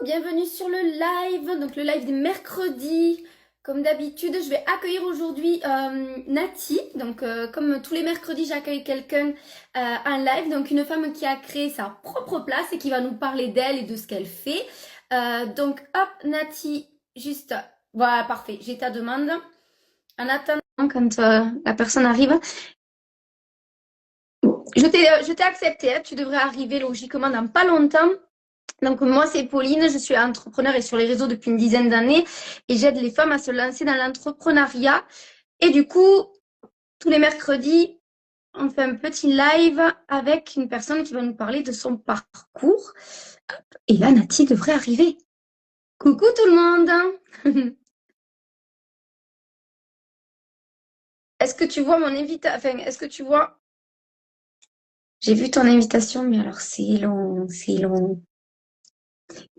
bienvenue sur le live, donc le live des mercredis. Comme d'habitude, je vais accueillir aujourd'hui Nati. Donc comme tous les mercredis, j'accueille quelqu'un en live, donc une femme qui a créé sa propre place et qui va nous parler d'elle et de ce qu'elle fait. Donc hop, Nati, juste, voilà, parfait, j'ai ta demande. En attendant, quand la personne arrive, je t'ai accepté, hein, tu devrais arriver logiquement dans pas longtemps. Donc moi c'est Pauline, je suis entrepreneur et sur les réseaux depuis une dizaine d'années et j'aide les femmes à se lancer dans l'entrepreneuriat. Et du coup, tous les mercredis, on fait un petit live avec une personne qui va nous parler de son parcours. Et là, Nati devrait arriver. Coucou tout le monde. Est-ce que tu vois mon invitation? Enfin, est-ce que tu vois? J'ai vu ton invitation, mais alors c'est long, c'est long.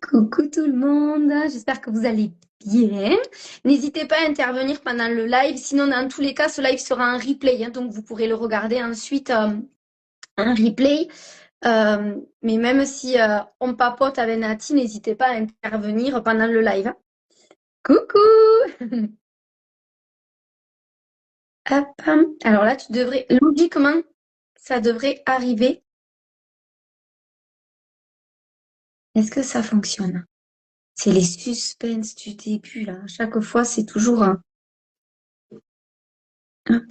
Coucou tout le monde, j'espère que vous allez bien. N'hésitez pas à intervenir pendant le live, sinon dans tous les cas, ce live sera un replay, hein, donc vous pourrez le regarder ensuite en replay. Mais même si on papote avec Nati, n'hésitez pas à intervenir pendant le live, hein. Coucou! Hop. Alors là, tu devrais, logiquement, ça devrait arriver. Est-ce que ça fonctionne? C'est les suspens du début, là. À chaque fois, c'est toujours un... Hop.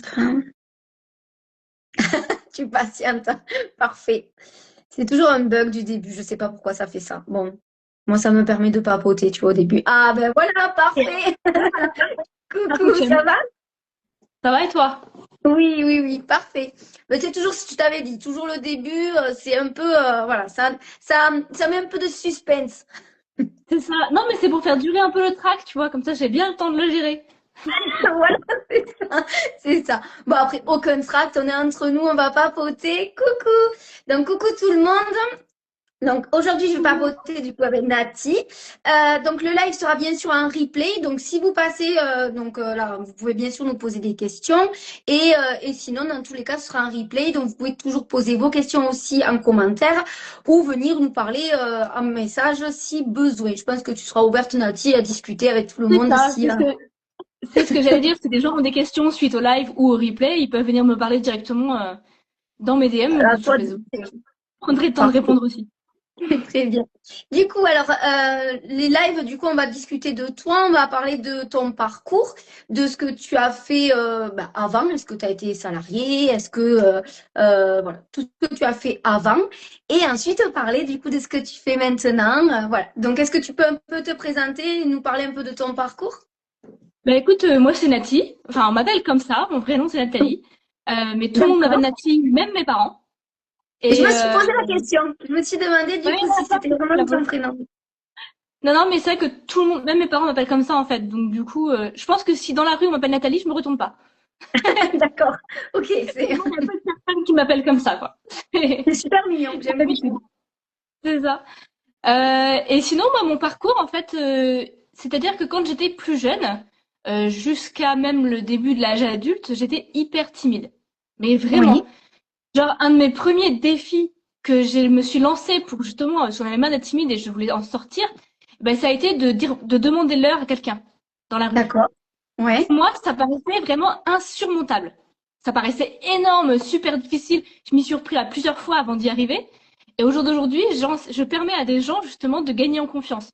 Tu patientes. Parfait. C'est toujours un bug du début. Je sais pas pourquoi ça fait ça. Bon, moi, ça me permet de papoter, tu vois, au début. Ah, ben voilà, parfait. Ça Coucou, fonctionne. ça va? Ça va et toi? Oui, oui, oui, parfait. Mais c'est toujours ce que je t'avais dit. Toujours le début, c'est un peu, voilà, ça met un peu de suspense. C'est ça. Non, mais c'est pour faire durer un peu le track, tu vois, comme ça j'ai bien le temps de le gérer. Voilà, c'est ça. C'est ça. Bon, après, aucun tract, on est entre nous, on va papoter. Coucou. Donc, coucou tout le monde. Donc aujourd'hui, je vais papoter du coup avec Nati. Donc le live sera bien sûr un replay. Donc si vous passez, là, vous pouvez bien sûr nous poser des questions. Et sinon, dans tous les cas, ce sera un replay. Donc vous pouvez toujours poser vos questions aussi en commentaire ou venir nous parler en message si besoin. Je pense que tu seras ouverte, Nati, à discuter avec tout le C'est monde ça, si. c'est ce que j'allais dire. Si des gens ont des questions suite au live ou au replay, ils peuvent venir me parler directement dans mes DM À ou sur toi de- les autres. Je prendrai le temps de Parfait. répondre aussi. Très bien. Du coup, alors, les lives, du coup, on va discuter de toi, on va parler de ton parcours, de ce que tu as fait avant. Est-ce que tu as été salarié? Est-ce que, voilà, tout ce que tu as fait avant. Et ensuite, parler du coup de ce que tu fais maintenant. Voilà. Donc, est-ce que tu peux un peu te présenter et nous parler un peu de ton parcours? Bah écoute, moi c'est Nati. Enfin, on m'appelle comme ça. Mon prénom c'est Nathalie. Mais tout le monde m'appelle D'accord. Nati, même mes parents. Et je Et me suis posé la question. Je me suis demandé, du ouais, coup, si c'était la vraiment ton bonne. prénom. Non, non, mais c'est vrai que tout le monde, même mes parents m'appellent comme ça en fait. Donc du coup, je pense que si dans la rue on m'appelle Nathalie, je me retourne pas. D'accord. Ok, Au moins, il y a pas de personne qui m'appelle comme ça, quoi. c'est super mignon. J'ai J'aime l'habitude. beaucoup. C'est ça. Et sinon, moi, mon parcours, en fait, c'est-à-dire que quand j'étais plus jeune, jusqu'à même le début de l'âge adulte, j'étais hyper timide. Mais vraiment, Oui. genre un de mes premiers défis que je me suis lancé pour justement, parce que j'en avais marre d'être timide et je voulais en sortir, ben ça a été de demander l'heure à quelqu'un dans la rue. D'accord. Ouais. Pour moi, ça paraissait vraiment insurmontable. Ça paraissait énorme, super difficile. Je m'y suis repris à plusieurs fois avant d'y arriver. Et au jour d'aujourd'hui, je permets à des gens justement de gagner en confiance.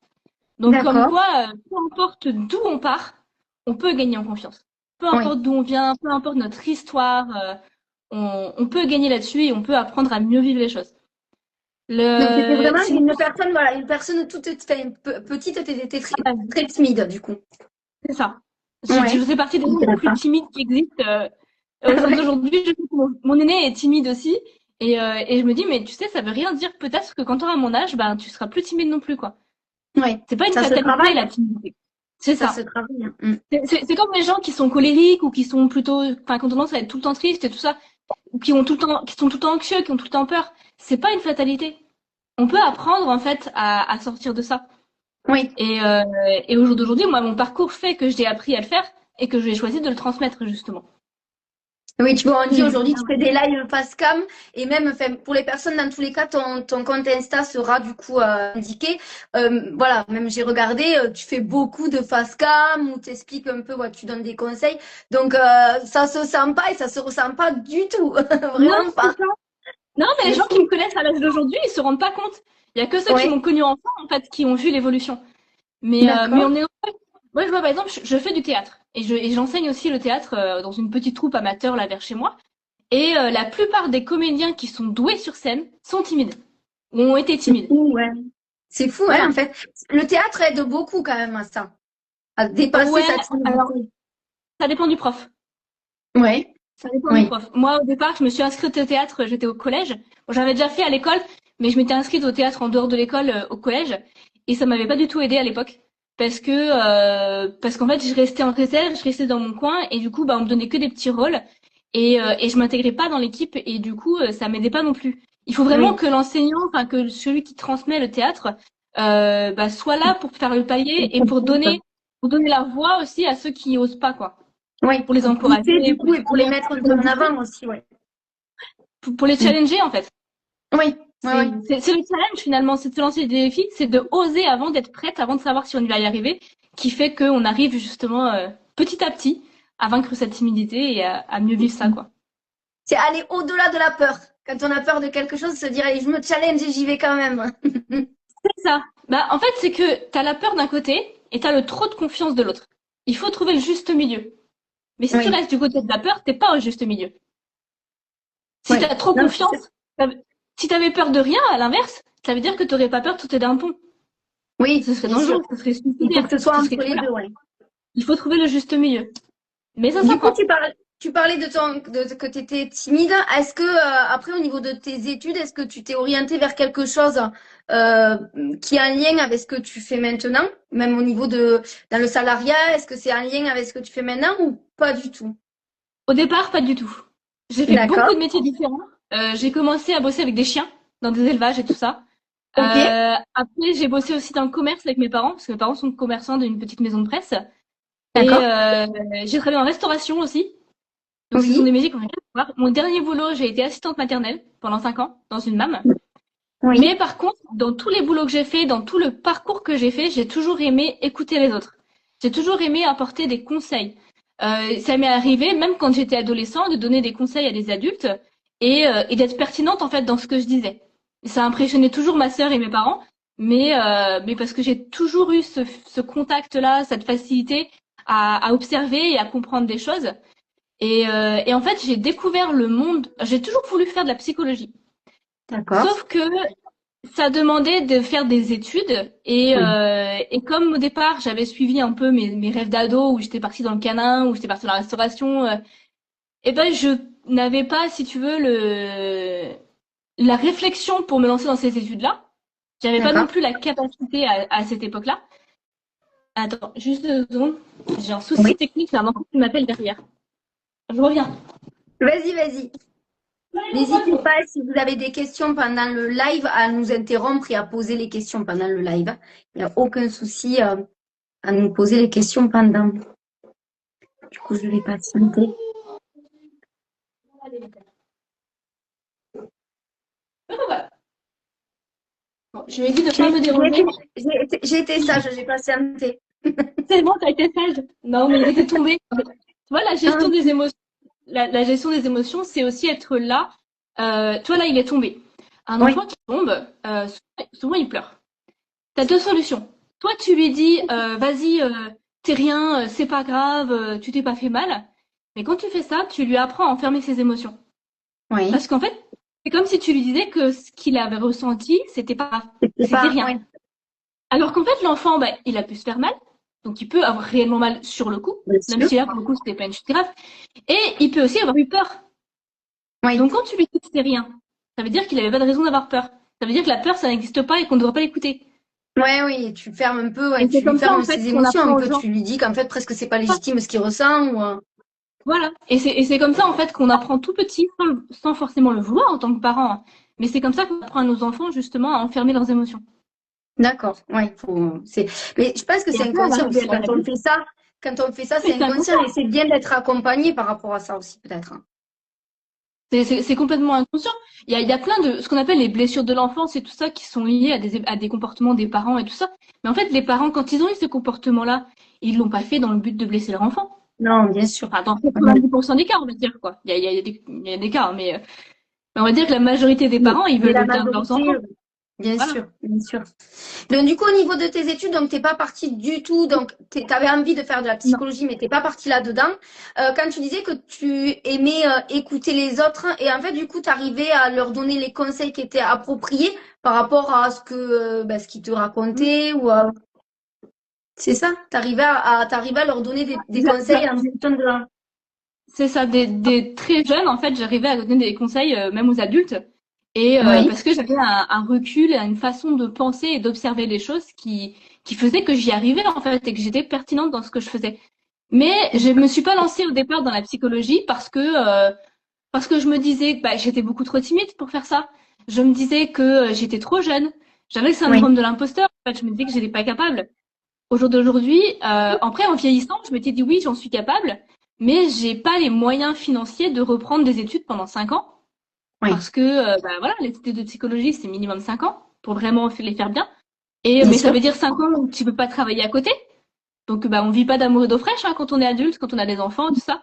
Donc comme D'accord. quoi, peu importe d'où on part, on peut gagner en confiance. Peu Oui. importe d'où on vient, peu importe notre histoire, on peut gagner là-dessus et on peut apprendre à mieux vivre les choses. Donc c'était vraiment Sinon, une personne, voilà, une personne toute enfin, petite, t'étais très, très timide du coup. c'est ça. Je Ouais. fais partie des gens les plus Intéressant. timides qui existent. Au jour Ouais. d'aujourd'hui, je sais que mon aîné est timide aussi. Et je me dis, mais tu sais, ça veut rien dire. Peut-être que quand tu auras mon âge, ben, tu seras plus timide non plus, quoi. Ouais. C'est pas une Ça se fatalité, travaille, la hein. timidité. C'est Ça se ça. travaille, hein. Mm. C'est comme les gens qui sont colériques ou qui sont plutôt, enfin, qui ont tendance à être tout le temps tristes et tout ça, ou qui ont tout le temps, qui sont tout le temps anxieux, qui ont tout le temps peur. C'est pas une fatalité. On peut apprendre, en fait, à sortir de ça. Oui. Et, euh, et au jour d'aujourd'hui, moi, mon parcours fait que j'ai appris à le faire et que j'ai choisi de le transmettre, justement. Oui, tu vois, on dit Oui, aujourd'hui, tu fais des lives face cam et même, enfin, pour les personnes, dans tous les cas, ton compte Insta sera du coup indiqué. Voilà, même j'ai regardé, tu fais beaucoup de face cam où tu expliques un peu, ouais, tu donnes des conseils. Donc, ça se sent pas et ça se ressent pas du tout. non, Vraiment c'est pas. ça. Non, mais les C'est gens qui me fou. connaissent à l'âge d'aujourd'hui, ils se rendent pas compte. Il y a que ceux qui Ouais, m'ont connu enfant, en fait, qui ont vu l'évolution. Mais d'accord. on est. Moi, je vois par exemple, je fais du théâtre et j'enseigne aussi le théâtre dans une petite troupe amateur là vers chez moi. Et la plupart des comédiens qui sont doués sur scène sont timides ou ont été C'est timides. fou, ouais. C'est fou, hein, Voilà. en fait. Le théâtre aide beaucoup quand même à ça, à dépasser Ouais, sa alors timidité. ça dépend du prof. Ouais, Ça dépend du oui. prof. Moi, au départ, je me suis inscrite au théâtre, j'étais au collège. Bon, j'avais déjà fait à l'école, mais je m'étais inscrite au théâtre en dehors de l'école, au collège. Et ça m'avait pas du tout aidé à l'époque. Parce qu'en fait, je restais en réserve, je restais dans mon coin, et du coup, bah, on me donnait que des petits rôles. Et je m'intégrais pas dans l'équipe, et du coup, ça m'aidait pas non plus. Il faut vraiment Oui. que l'enseignant, enfin, que celui qui transmet le théâtre, bah, soit là pour faire le palier et pour donner la voix aussi à ceux qui osent pas, quoi. Oui, Pour les pour pousser encourager, du pour coup les et pour les soutenir. mettre un peu en avant aussi, ouais. Pour les Mm. challenger en fait. Oui, oui, oui. C'est le challenge finalement, c'est de se lancer des défis, c'est de oser avant d'être prête, avant de savoir si on y va y arriver, qui fait qu'on arrive justement petit à petit à vaincre cette timidité et à mieux vivre ça quoi. C'est aller au-delà de la peur. Quand on a peur de quelque chose, se dire, allez, je me challenge et j'y vais quand même. C'est ça. Bah en fait c'est que t'as la peur d'un côté et t'as le trop de confiance de l'autre. Il faut trouver le juste milieu. Mais si tu Oui, restes du côté de la peur, t'es pas au juste milieu. Si oui. t'as trop Non, c'est sûr. confiance, si t'avais peur de rien, à l'inverse, ça veut dire que t'aurais pas peur de sauter d'un pont. Oui, Ce serait bien sûr. dangereux, ce serait Il faut que suicidaire. ce soit Ce serait entre les voilà. deux, ouais. Il faut trouver le juste milieu. Mais ça Du coup, s'apprend. tu parlais que tu étais timide. Est-ce que, après, au niveau de tes études, est-ce que tu t'es orienté vers quelque chose euh, qui est en lien avec ce que tu fais maintenant? Même au niveau dans le salariat, est-ce que c'est en lien avec ce que tu fais maintenant ou pas du tout? Au départ, pas du tout. J'ai fait beaucoup D'accord. de métiers différents. J'ai commencé à bosser avec des chiens, dans des élevages et tout ça. Ok. Après, j'ai bossé aussi dans le commerce avec mes parents, parce que mes parents sont commerçants d'une petite maison de presse. Et D'accord. j'ai travaillé en restauration aussi. Donc, ce sont des Oui. métiers qu'on vient de voir. Mon dernier boulot, j'ai été assistante maternelle pendant 5 ans dans une MAM. Mais Oui. par contre, dans tous les boulots que j'ai fait, dans tout le parcours que j'ai fait, j'ai toujours aimé écouter les autres. J'ai toujours aimé apporter des conseils. Ça m'est arrivé, même quand j'étais adolescent, de donner des conseils à des adultes et d'être pertinente en fait dans ce que je disais. Ça impressionnait toujours ma sœur et mes parents, mais parce que j'ai toujours eu ce contact-là, cette facilité à observer et à comprendre des choses. Et en fait, j'ai découvert le monde. J'ai toujours voulu faire de la psychologie. D'accord. Sauf que ça demandait de faire des études Oui. et comme au départ j'avais suivi un peu mes rêves d'ado où j'étais partie dans le canin, où j'étais partie dans la restauration, et ben je n'avais pas, si tu veux, la réflexion pour me lancer dans ces études-là. J'avais pas non D'accord. plus la capacité à cette époque-là. Attends, juste 2 secondes. J'ai un souci Oui. technique, c'est un enfant qui m'appelle derrière. Je reviens. Vas-y, vas-y. N'hésitez pas, si vous avez des questions pendant le live, à nous interrompre et à poser les questions pendant le live. Il n'y a aucun souci à nous poser les questions pendant. Du coup, je vais patienter. Voilà. Bon, je lui ai dit de pas J'ai me j'ai déranger. été, j'ai été sage, j'ai patienté. C'est bon, t'as été sage. Non, mais il était tombé. Tu vois, la Ah, gestion des émotions. La gestion des émotions, c'est aussi être là. Tu vois, là, il est tombé. Un oui, enfant qui tombe, souvent, il pleure. Tu as deux solutions. Toi, tu lui dis, vas-y, t'es rien, c'est pas grave, tu t'es pas fait mal. Mais quand tu fais ça, tu lui apprends à enfermer ses émotions. oui. Parce qu'en fait, c'est comme si tu lui disais que ce qu'il avait ressenti, c'était pas grave, C'était c'était pas, rien. oui, Alors qu'en fait, l'enfant, bah, il a pu se faire mal. Donc, il peut avoir réellement mal sur le coup, bien même sûr. si là, pour le coup, c'était pas une chute grave. Et il peut aussi avoir eu peur. Oui, Donc quand tu lui dis que c'est rien, ça veut dire qu'il avait pas de raison d'avoir peur. Ça veut dire que la peur, ça n'existe pas et qu'on ne devrait pas l'écouter. ouais, oui. Tu fermes un peu, ouais, Et c'est tu lui comme ça, fermes en fait, ses qu'on émotions un apprend aux peu. gens. Tu lui dis qu'en fait, presque c'est pas légitime ce qu'il ressent. Ou, Voilà. Et c'est comme ça, en fait, qu'on apprend tout petit, sans forcément le vouloir en tant que parent, hein. Mais c'est comme ça qu'on apprend à nos enfants, justement, à enfermer leurs émotions. D'accord, ouais, mais je pense que Et c'est après, à inconscient l'arrivée aussi. à Quand on l'adulte, fait ça, mais c'est c'est inconscient inconscient. et c'est bien d'être accompagné par rapport à ça aussi, peut-être, hein. C'est complètement inconscient. Il y a plein de ce qu'on appelle les blessures de l'enfance et tout ça qui sont liées à des comportements des parents et tout ça. Mais en fait, les parents, quand ils ont eu ce comportement-là, ils l'ont pas fait dans le but de blesser leur enfant. Non, bien sûr. Enfin, dans 90% des cas, on va dire, quoi. Il y a des cas, mais on va dire que la majorité des parents, ils Mais veulent la le bien de leurs majorité, enfants. bien Voilà. sûr, bien sûr. Donc, du coup, au niveau de tes études, donc, t'es pas partie du tout. Donc, t'avais envie de faire de la Non. psychologie, mais t'es pas partie là-dedans. Quand tu disais que tu aimais écouter les autres, et en fait, du coup, t'arrivais à leur donner les conseils qui étaient appropriés par rapport à ce que, ce qu'ils te racontaient ou c'est ça? T'arrivais à leur donner des conseils en fonction de. C'est ça, des très jeunes, en fait, j'arrivais à donner des conseils, même aux adultes. Et Oui, parce que j'avais un recul, une façon de penser et d'observer les choses qui faisait que j'y arrivais, en fait, et que j'étais pertinente dans ce que je faisais. Mais je me suis pas lancée au départ dans la psychologie parce que je me disais que j'étais beaucoup trop timide pour faire ça. Je me disais que j'étais trop jeune. J'avais le oui, syndrome de l'imposteur. En fait, je me disais que j'étais pas capable. Au jour d'aujourd'hui, après en vieillissant, je m'étais dit oui, j'en suis capable, mais j'ai pas les moyens financiers de reprendre des études pendant 5 ans oui, parce que voilà, les études de psychologie c'est minimum 5 ans pour vraiment les faire bien. Et bien mais ça sûr. veut dire 5 ans où tu peux pas travailler à côté. Donc on vit pas d'amour et d'eau fraîche quand on est adulte, quand on a des enfants, tout ça.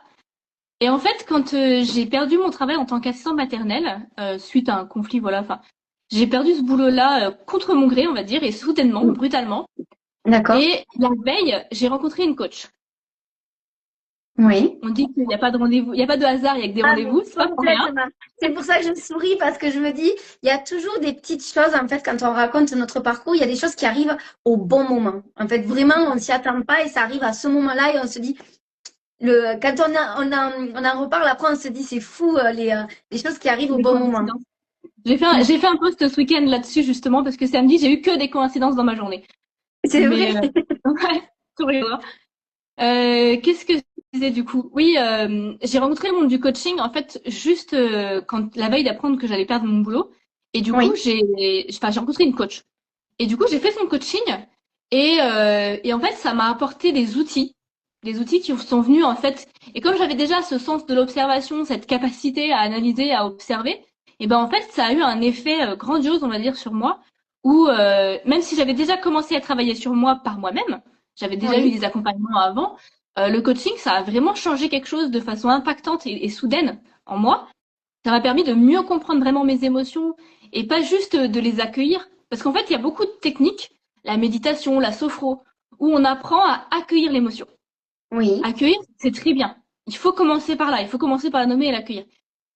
Et en fait, quand j'ai perdu mon travail en tant qu'assistant maternelle suite à un conflit, voilà, enfin, j'ai perdu ce boulot-là contre mon gré, on va dire, et soudainement, brutalement. D'accord. Et la veille, j'ai rencontré une coach. Oui. On dit qu'il n'y a pas de rendez-vous, il n'y a pas de hasard, il y a que des Ah, mais rendez-vous, c'est pas pour rien. complètement. C'est pour ça que je souris parce que je me dis, il y a toujours des petites choses, en fait, quand on raconte notre parcours, il y a des choses qui arrivent au bon moment. En fait, vraiment, on s'y attend pas et ça arrive à ce moment-là et on se dit, quand on en reparle après, on se dit, c'est fou, les choses qui arrivent au Des bon moment. coïncidences. Mm. J'ai fait un post ce week-end là-dessus justement parce que samedi j'ai eu que des coïncidences dans ma journée. C'est vrai. Mais ouais, tout rigolo. Qu'est-ce que je disais du coup? Oui, j'ai rencontré le monde du coaching en fait juste quand la veille d'apprendre que j'allais perdre mon boulot et du coup Oui, j'ai rencontré une coach et du coup j'ai fait son coaching et en fait ça m'a apporté des outils qui sont venus en fait et comme j'avais déjà ce sens de l'observation, cette capacité à analyser, à observer, et ben en fait ça a eu un effet grandiose on va dire sur moi où même si j'avais déjà commencé à travailler sur moi par moi-même, j'avais déjà eu oui, des accompagnements avant. Le coaching, ça a vraiment changé quelque chose de façon impactante et soudaine en moi. Ça m'a permis de mieux comprendre vraiment mes émotions et pas juste de les accueillir. Parce qu'en fait, il y a beaucoup de techniques, la méditation, la sophro, où on apprend à accueillir l'émotion. oui, Accueillir, c'est très bien. Il faut commencer par là, il faut commencer par la nommer et l'accueillir.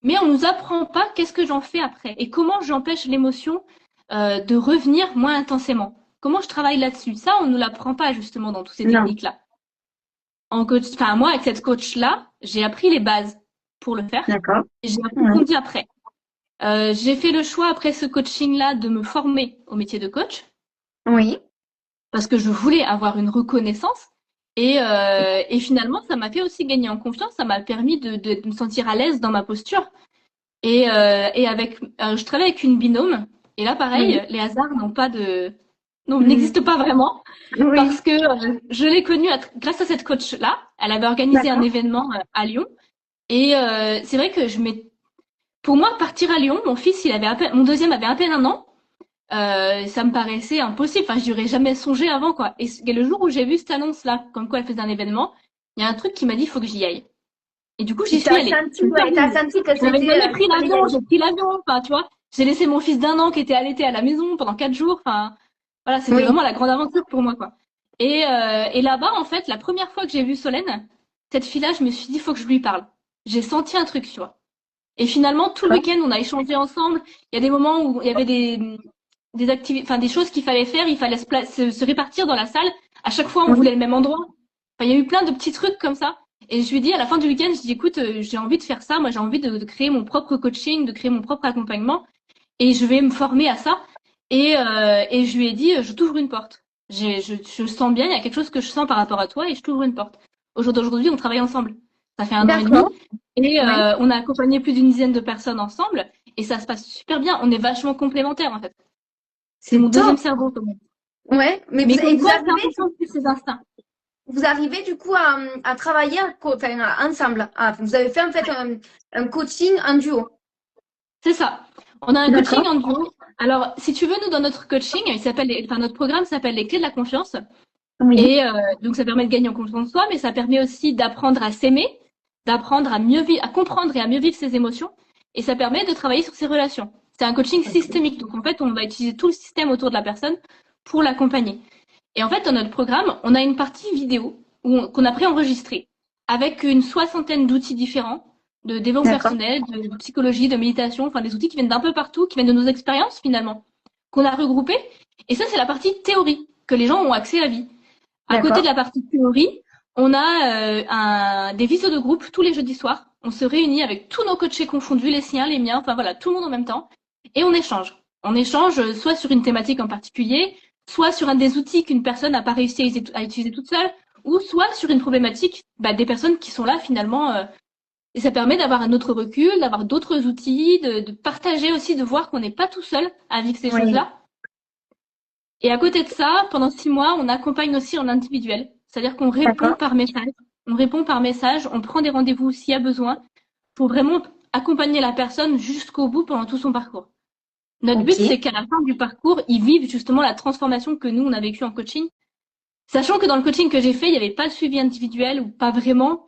Mais on nous apprend pas qu'est-ce que j'en fais après et comment j'empêche l'émotion de revenir moins intensément. Comment je travaille là-dessus. Ça, on ne nous l'apprend pas justement dans toutes ces non, techniques-là. En coach, enfin moi avec cette coach-là, j'ai appris les bases pour le faire d'accord. et j'ai Oui, approfondi après. J'ai fait le choix après ce coaching-là de me former au métier de coach oui, parce que je voulais avoir une reconnaissance et finalement ça m'a fait aussi gagner en confiance, ça m'a permis de me sentir à l'aise dans ma posture et avec je travaille avec une binôme et là oui, pareil les hasards n'ont pas de non mm, n'existent pas vraiment oui, parce que je l'ai connue grâce à cette coach-là. Elle avait organisé un d'accord. événement à Lyon et c'est vrai que pour moi partir à Lyon, mon fils il avait mon deuxième avait à peine 1 an. Ça me paraissait impossible. Enfin, j'y aurais jamais songé avant, quoi. Et le jour où j'ai vu cette annonce-là, comme quoi elle faisait un événement, il y a un truc qui m'a dit, il faut que j'y aille. Et du coup, j'y Et suis allée. t'as senti que Je n'avais c'était, jamais qu'il pris fallait y l'avion, aller. j'ai pris l'avion, enfin, tu vois. J'ai laissé mon fils d'1 an qui était allaité à la maison pendant 4 jours. Enfin, voilà, c'était Oui, vraiment la grande aventure pour moi, quoi. Et là-bas, en fait, la première fois que j'ai vu Solène, cette fille-là, je me suis dit, il faut que je lui parle. J'ai senti un truc, tu vois. Et finalement, tout le d'accord. week-end, on a échangé ensemble. Il y a des moments où il y avait des activités, enfin, des choses qu'il fallait faire. Il fallait se répartir dans la salle. À chaque fois, on Oui, voulait le même endroit. Enfin, il y a eu plein de petits trucs comme ça. Et je lui ai dit, à la fin du week-end, je dis, écoute, j'ai envie de faire ça. Moi, j'ai envie de créer mon propre coaching, de créer mon propre accompagnement. Et je vais me former à ça. Et je lui ai dit, je t'ouvre une porte. Je sens bien, il y a quelque chose que je sens par rapport à toi et je t'ouvre une porte. Au jour d'aujourd'hui, on travaille ensemble. Ça fait 1 an et demi. d'accord. Et Oui, on a accompagné plus d'une dizaine de personnes ensemble et ça se passe super bien. On est vachement complémentaires en fait. C'est mon c'est deuxième top. cerveau comme on dit. Ouais, mais Mais et comme quoi, c'est important de suivre ses instincts. vous arrivez du coup à travailler enfin, ensemble. Ah, vous avez fait en fait un coaching en duo. C'est ça. On a un coaching D'accord. en duo. Alors, si tu veux, nous, dans notre coaching, notre programme s'appelle les clés de la confiance. Oui. Et donc, ça permet de gagner en confiance en soi, mais ça permet aussi d'apprendre à s'aimer, d'apprendre à mieux vivre, à comprendre et à mieux vivre ses émotions. Et ça permet de travailler sur ses relations. C'est un coaching Ok. systémique. Donc, en fait, on va utiliser tout le système autour de la personne pour l'accompagner. Et en fait, dans notre programme, on a une partie vidéo qu'on a préenregistrée avec une soixantaine d'outils différents de développement D'accord. personnel, de psychologie, de méditation, enfin des outils qui viennent d'un peu partout, qui viennent de nos expériences finalement, qu'on a regroupés. Et ça, c'est la partie théorie que les gens ont accès à vie. À côté de D'accord. la partie théorie, on a des visios de groupe tous les jeudis soirs. On se réunit avec tous nos coachés confondus, les siens, les miens, enfin voilà, tout le monde en même temps, et on échange. On échange soit sur une thématique en particulier, soit sur un des outils qu'une personne n'a pas réussi à utiliser toute seule, ou soit sur une problématique des personnes qui sont là finalement. Et ça permet d'avoir un autre recul, d'avoir d'autres outils, de partager aussi, de voir qu'on n'est pas tout seul à vivre ces Oui. choses-là. Et à côté de ça, pendant 6 mois, on accompagne aussi en individuel. C'est-à-dire qu'on répond D'accord. par message. On répond par message, on prend des rendez-vous s'il y a besoin pour vraiment accompagner la personne jusqu'au bout pendant tout son parcours. Notre but, Ok. c'est qu'à la fin du parcours, ils vivent justement la transformation que nous, on a vécue en coaching. Sachant que dans le coaching que j'ai fait, il n'y avait pas de suivi individuel ou pas vraiment.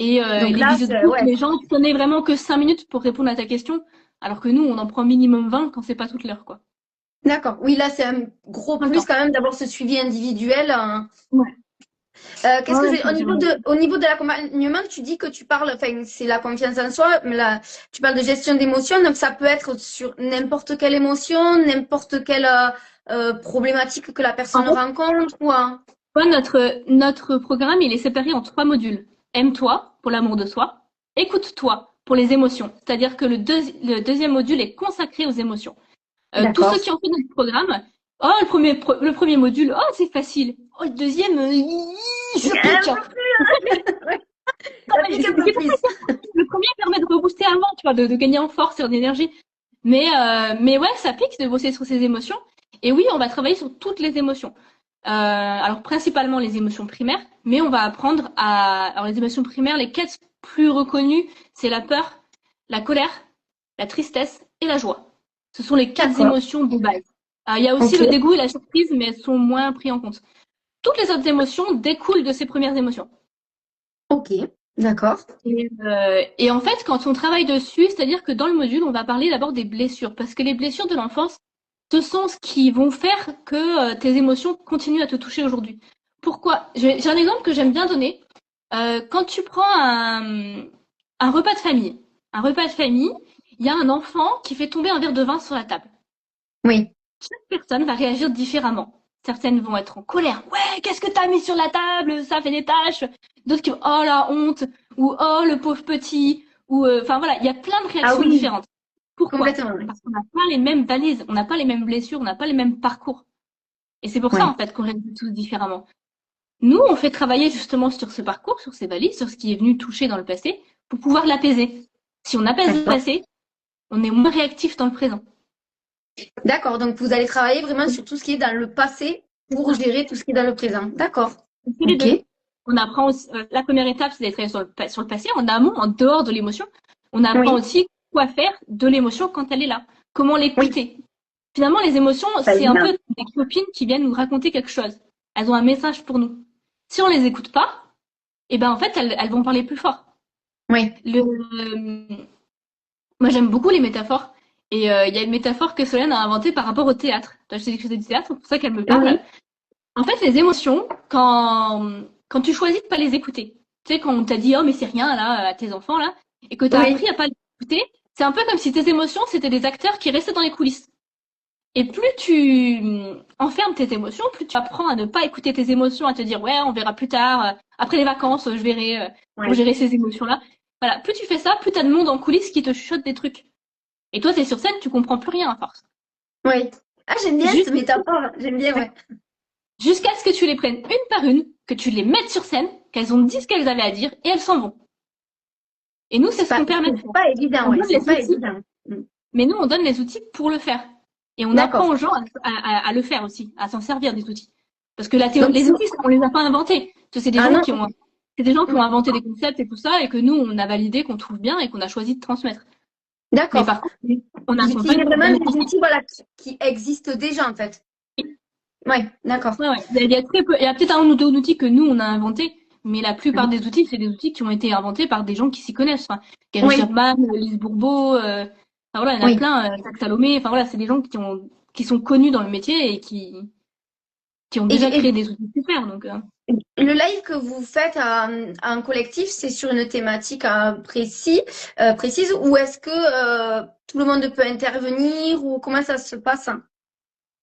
Et Donc les là, visios de c'est, groupe, ouais. les gens prenaient vraiment que 5 minutes pour répondre à ta question, alors que nous, on en prend minimum 20 quand c'est pas toute l'heure, quoi. D'accord. Oui, là, c'est un gros Tout le plus temps. quand même d'avoir ce suivi individuel. Ouais. Qu'est-ce que je Ouais, vais... Au niveau de l'accompagnement, tu dis que tu parles, enfin, c'est la confiance en soi, mais là, tu parles de gestion d'émotions, donc ça peut être sur n'importe quelle émotion, n'importe quelle problématique que la En personne fait, rencontre, ou un... notre programme, il est séparé en 3 modules. Aime-toi, pour l'amour de soi. Écoute-toi, pour les émotions. C'est-à-dire que le deuxième module est consacré aux émotions. Tous ceux D'accord. qui ont fait notre programme, oh, le premier module, oh, c'est facile. Oh, le deuxième, ça pique. Un peu plus, ouais. Non, Ça mais pique un peu c'est pas plus. ça. Le premier permet de rebooster avant, tu vois, de gagner en force et en énergie. Mais ouais, ça pique de bosser sur ses émotions. Et oui, on va travailler sur toutes les émotions. Alors principalement les émotions primaires, mais on va apprendre à... Alors les émotions primaires, les quatre plus reconnues, c'est la peur, la colère, la tristesse et la joie. Ce sont les quatre D'accord. émotions de base. Il y a aussi Ok. le dégoût et la surprise, mais elles sont moins prises en compte. Toutes les autres émotions découlent de ces premières émotions. Ok. D'accord. Et en fait, quand on travaille dessus, c'est-à-dire que dans le module, on va parler d'abord des blessures, parce que les blessures de l'enfance, ce sont ce qui vont faire que tes émotions continuent à te toucher aujourd'hui. Pourquoi? J'ai un exemple que j'aime bien donner. Quand tu prends un repas de famille, il y a un enfant qui fait tomber un verre de vin sur la table. Oui. Chaque personne va réagir différemment. Certaines vont être en colère. Ouais, qu'est-ce que t'as mis sur la table? Ça fait des taches. D'autres qui vont, oh la honte, ou oh le pauvre petit, ou enfin voilà, il y a plein de Ah réactions oui, différentes. Pourquoi? complètement. Oui. Parce qu'on n'a pas les mêmes valises, on n'a pas les mêmes blessures, on n'a pas les mêmes parcours. Et c'est pour ça Ouais. en fait qu'on réagit tous différemment. Nous, on fait travailler justement sur ce parcours, sur ces valises, sur ce qui est venu toucher dans le passé, pour pouvoir l'apaiser. Si on apaise le D'accord. passé, on est moins réactif dans le présent. D'accord. Donc, vous allez travailler vraiment sur tout ce qui est dans le passé C'est pour ça. gérer tout ce qui est dans le présent. D'accord. On fait les Ok. deux. On apprend aussi, la première étape, c'est d'être travailler sur le passé, en amont, en dehors de l'émotion. On apprend Oui. aussi quoi faire de l'émotion quand elle est là. Comment Oui. l'écouter. Finalement, les émotions, Pas c'est un évident. peu des copines qui viennent nous raconter quelque chose. Elles ont un message pour nous. Si on les écoute pas, eh ben, en fait, elles vont parler plus fort. Oui. Moi, j'aime beaucoup les métaphores. Et il y a une métaphore que Solène a inventée par rapport au théâtre. Toi, je sais que je fais du théâtre, c'est pour ça qu'elle me parle. Oui. En fait, les émotions, quand tu choisis de pas les écouter, tu sais, quand on t'a dit, oh, mais c'est rien, là, à tes enfants, là, et que tu as Oui. appris à pas les écouter, c'est un peu comme si tes émotions, c'était des acteurs qui restaient dans les coulisses. Et plus tu enfermes tes émotions, plus tu apprends à ne pas écouter tes émotions, à te dire, ouais, on verra plus tard, après les vacances, je verrai pour Oui. gérer ces émotions-là. Voilà, plus tu fais ça, plus t'as de monde en coulisses qui te chuchote des trucs. Et toi, t'es sur scène, tu comprends plus rien à force. Oui. Ah, j'aime bien cette Juste, métaphore. J'aime bien, ouais. jusqu'à ce que tu les prennes une par une, que tu les mettes sur scène, qu'elles ont dit ce qu'elles avaient à dire et elles s'en vont. Et nous, c'est ce qu'on permet de C'est faire. pas évident, On ouais. donne C'est les pas outils, évident. Mm. mais nous, on donne les outils pour le faire. Et on apprend D'accord. aux gens à le faire aussi, à s'en servir des outils. Parce que Donc, les outils, on les a pas inventés. C'est des ah gens non. qui ont, c'est des gens qui ont Mm. inventé des concepts et tout ça, et que nous, on a validé, qu'on trouve bien et qu'on a choisi de transmettre. Mais D'accord. par contre, on Vous utilisez accompagne vraiment des problématique. outils voilà, qui existent déjà, en fait. Ouais, d'accord. Ouais, ouais. Il y a très peu, il y a peut-être un ou deux outils que nous, on a inventés, mais la plupart Mhm. des outils, c'est des outils qui ont été inventés par des gens qui s'y connaissent. Enfin, Gary Oui, Chapman, Lise Bourbeau, enfin, voilà, il y en a oui. plein, Jacques Salomé, enfin voilà, c'est des gens qui sont connus dans le métier et qui ont déjà Et créé des outils super, donc, le live que vous faites en collectif, c'est sur une thématique précise, ou est-ce que tout le monde peut intervenir, ou comment ça se passe?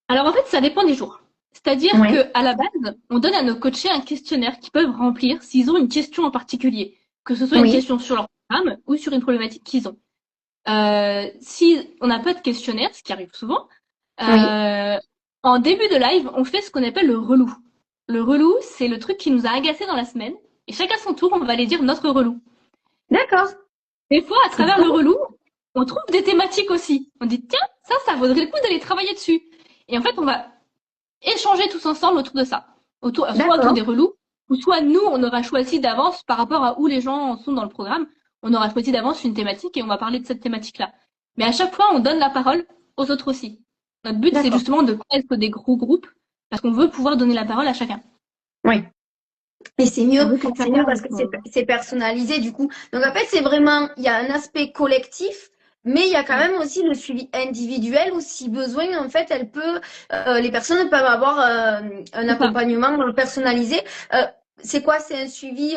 Alors en fait, ça dépend des jours. C'est-à-dire Oui, que à la base, on donne à nos coachés un questionnaire qu'ils peuvent remplir s'ils ont une question en particulier, que ce soit une oui, question sur leur programme ou sur une problématique qu'ils ont. Si on n'a pas de questionnaire, ce qui arrive souvent, oui. euh, en début de live, on fait ce qu'on appelle le relou. Le relou, c'est le truc qui nous a agacé dans la semaine, et chacun son tour, on va aller dire notre relou. D'accord. Des fois, à C'est travers bien. le relou, on trouve des thématiques aussi. On dit tiens, ça vaudrait le coup d'aller travailler dessus. Et en fait, on va échanger tous ensemble autour de ça. Soit autour D'accord. des relous, ou soit nous, on aura choisi d'avance par rapport à où les gens sont dans le programme, on aura choisi d'avance une thématique et on va parler de cette thématique-là. Mais à chaque fois, on donne la parole aux autres aussi. Notre but, c'est D'accord. justement de pas être des gros groupes, parce qu'on veut pouvoir donner la parole à chacun. Oui. Et On veut que c'est mieux chacun parce ait que son... c'est personnalisé du coup. Donc en fait, c'est vraiment, il y a un aspect collectif, mais il y a quand Ouais, même aussi le suivi individuel où si besoin, en fait, les personnes peuvent avoir un c'est ça. accompagnement personnalisé. Euh, c'est quoi? C'est un suivi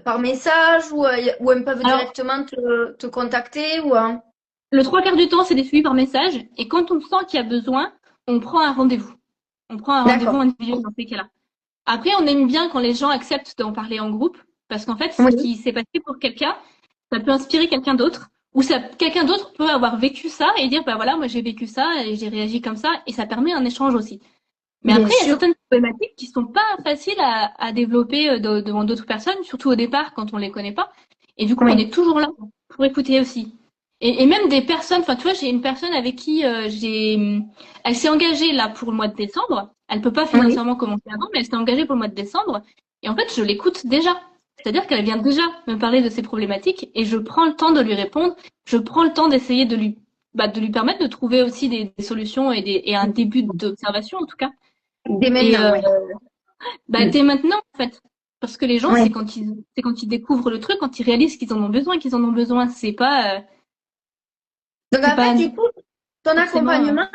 par message ou elles peuvent Alors, directement te contacter le trois quarts du temps, c'est des suivis par message, et quand on sent qu'il y a besoin, on prend un rendez-vous. On prend un rendez-vous D'accord. individuel dans ces cas-là. Après, on aime bien quand les gens acceptent d'en parler en groupe, parce qu'en fait, ce Oui, qui s'est passé pour quelqu'un, ça peut inspirer quelqu'un d'autre, ou quelqu'un d'autre peut avoir vécu ça et dire, bah voilà, moi j'ai vécu ça et j'ai réagi comme ça, et ça permet un échange aussi. Mais bien après, il y a sûr. certaines problématiques qui sont pas faciles à développer devant d'autres personnes, surtout au départ quand on les connaît pas. Et du coup, on Oui, est toujours là pour écouter aussi. Et même des personnes, enfin, tu vois, j'ai une personne avec qui elle s'est engagée là pour le mois de décembre. Elle peut pas oui, financièrement commencer avant, mais elle s'est engagée pour le mois de décembre. Et en fait, je l'écoute déjà. C'est-à-dire qu'elle vient déjà me parler de ses problématiques et je prends le temps de lui répondre. Je prends le temps d'essayer de lui permettre de trouver aussi des solutions et un début d'observation en tout cas. dès Et maintenant, oui. bah, dès maintenant, en fait. Parce que les gens, Oui. c'est quand ils découvrent le truc, quand ils réalisent qu'ils en ont besoin, qu'ils en ont besoin. Donc C'est en fait, pas du coup, ton forcément. accompagnement,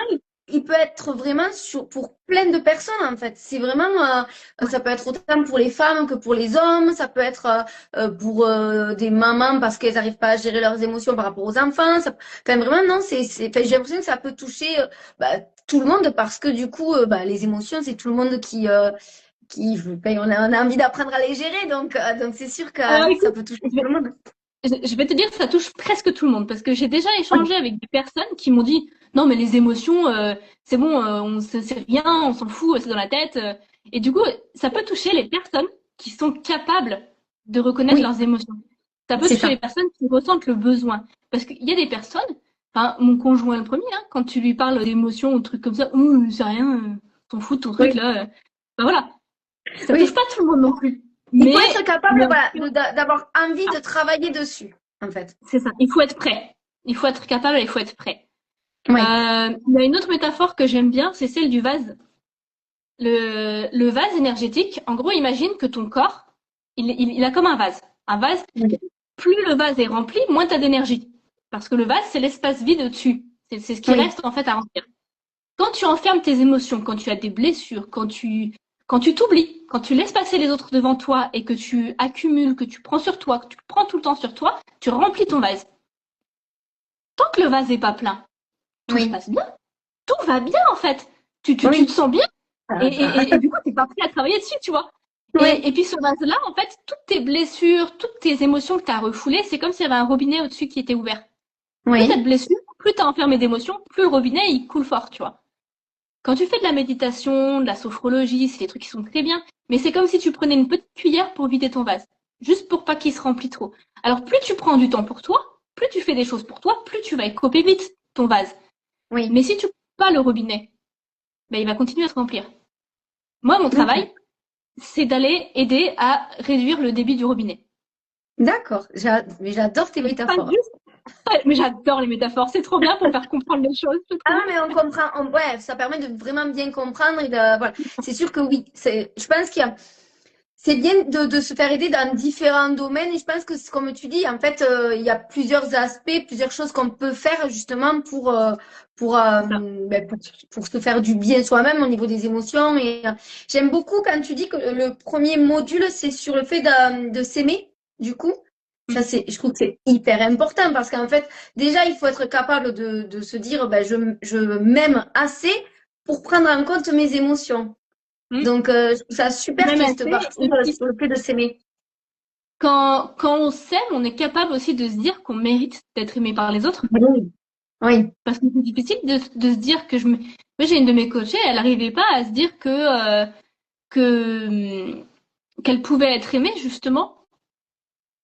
il peut être vraiment pour plein de personnes en fait. C'est vraiment, Ouais, ça peut être autant pour les femmes que pour les hommes, ça peut être pour des mamans parce qu'elles n'arrivent pas à gérer leurs émotions par rapport aux enfants. Enfin vraiment, non, enfin, j'ai l'impression que ça peut toucher tout le monde parce que du coup, les émotions, c'est tout le monde enfin, on a envie d'apprendre à les gérer. Donc c'est sûr que alors ça écoute, peut toucher je tout vais, le monde. je vais te dire que ça touche presque tout le monde parce que j'ai déjà Oui, échangé avec des personnes qui m'ont dit non mais les émotions c'est bon c'est rien on s'en fout c'est dans la tête et du coup ça peut toucher les personnes qui sont capables de reconnaître oui, leurs émotions. Ça peut c'est toucher les ça. personnes qui ressentent le besoin parce qu'il y a des personnes, enfin mon conjoint le premier, hein, quand tu lui parles d'émotions ou de trucs comme ça, c'est rien, t'en fous de ton truc Oui, là, ben voilà, ça touche oui. pas tout le monde non plus, Il mais faut être il y capable, a voilà, d'avoir envie de travailler dessus, en fait. c'est ça. Il faut être prêt. Il faut être capable et il faut être prêt. Oui, Il y a une autre métaphore que j'aime bien, c'est celle du vase. Le vase énergétique, en gros, imagine que ton corps, il a comme un vase. Un vase, oui, plus le vase est rempli, moins tu as d'énergie. Parce que le vase, c'est l'espace vide au-dessus. C'est ce qui oui, reste en fait à remplir. Quand tu enfermes tes émotions, quand tu as des blessures, quand tu t'oublies, quand tu laisses passer les autres devant toi et que tu accumules, que tu prends sur toi, que tu prends tout le temps sur toi, tu remplis ton vase. Tant que le vase n'est pas plein, tout se oui, passe bien. Tout va bien en fait. Tu te oui. sens bien et du coup, t'es pas prêt à travailler dessus, tu vois. Oui, Et puis ce vase-là, en fait, toutes tes blessures, toutes tes émotions que tu as refoulées, c'est comme s'il y avait un robinet au-dessus qui était ouvert. Plus t'as de oui, blessures, plus t'as enfermé d'émotions, plus le robinet il coule fort, tu vois. Quand tu fais de la méditation, de la sophrologie, c'est des trucs qui sont très bien, mais c'est comme si tu prenais une petite cuillère pour vider ton vase, juste pour pas qu'il se remplit trop. Alors plus tu prends du temps pour toi, plus tu fais des choses pour toi, plus tu vas écoper vite ton vase. oui. Mais si tu coupes pas le robinet, ben, il va continuer à se remplir. Moi, mon Ok. travail, c'est d'aller aider à réduire le débit du robinet. D'accord. Mais j'adore tes Donc, pas métaphores. juste, Ouais, mais j'adore les métaphores, c'est trop bien pour faire comprendre les choses, je Ah, trouve. mais on comprend, ouais, ça permet de vraiment bien comprendre et de, voilà. C'est sûr que oui, je pense c'est bien de se faire aider dans différents domaines et je pense que, comme tu dis, en fait, il y a plusieurs aspects, plusieurs choses qu'on peut faire justement pour, euh, C'est ça. ben, pour se faire du bien soi-même au niveau des émotions. Et j'aime beaucoup quand tu dis que le premier module, c'est sur le fait de s'aimer, du coup. Ça, Mm. je trouve que c'est hyper important parce qu'en fait, déjà, il faut être capable de se dire, ben, je m'aime assez pour prendre en compte mes émotions. Mm. Donc, je trouve ça super Même qu'il y ait cette assez. partie Et puis, sur le fait de s'aimer. quand on s'aime, on est capable aussi de se dire qu'on mérite d'être aimé par les autres. Oui, oui, Parce que c'est difficile de se dire que Moi, j'ai une de mes coachées, elle n'arrivait pas à se dire que qu'elle pouvait être aimée, justement,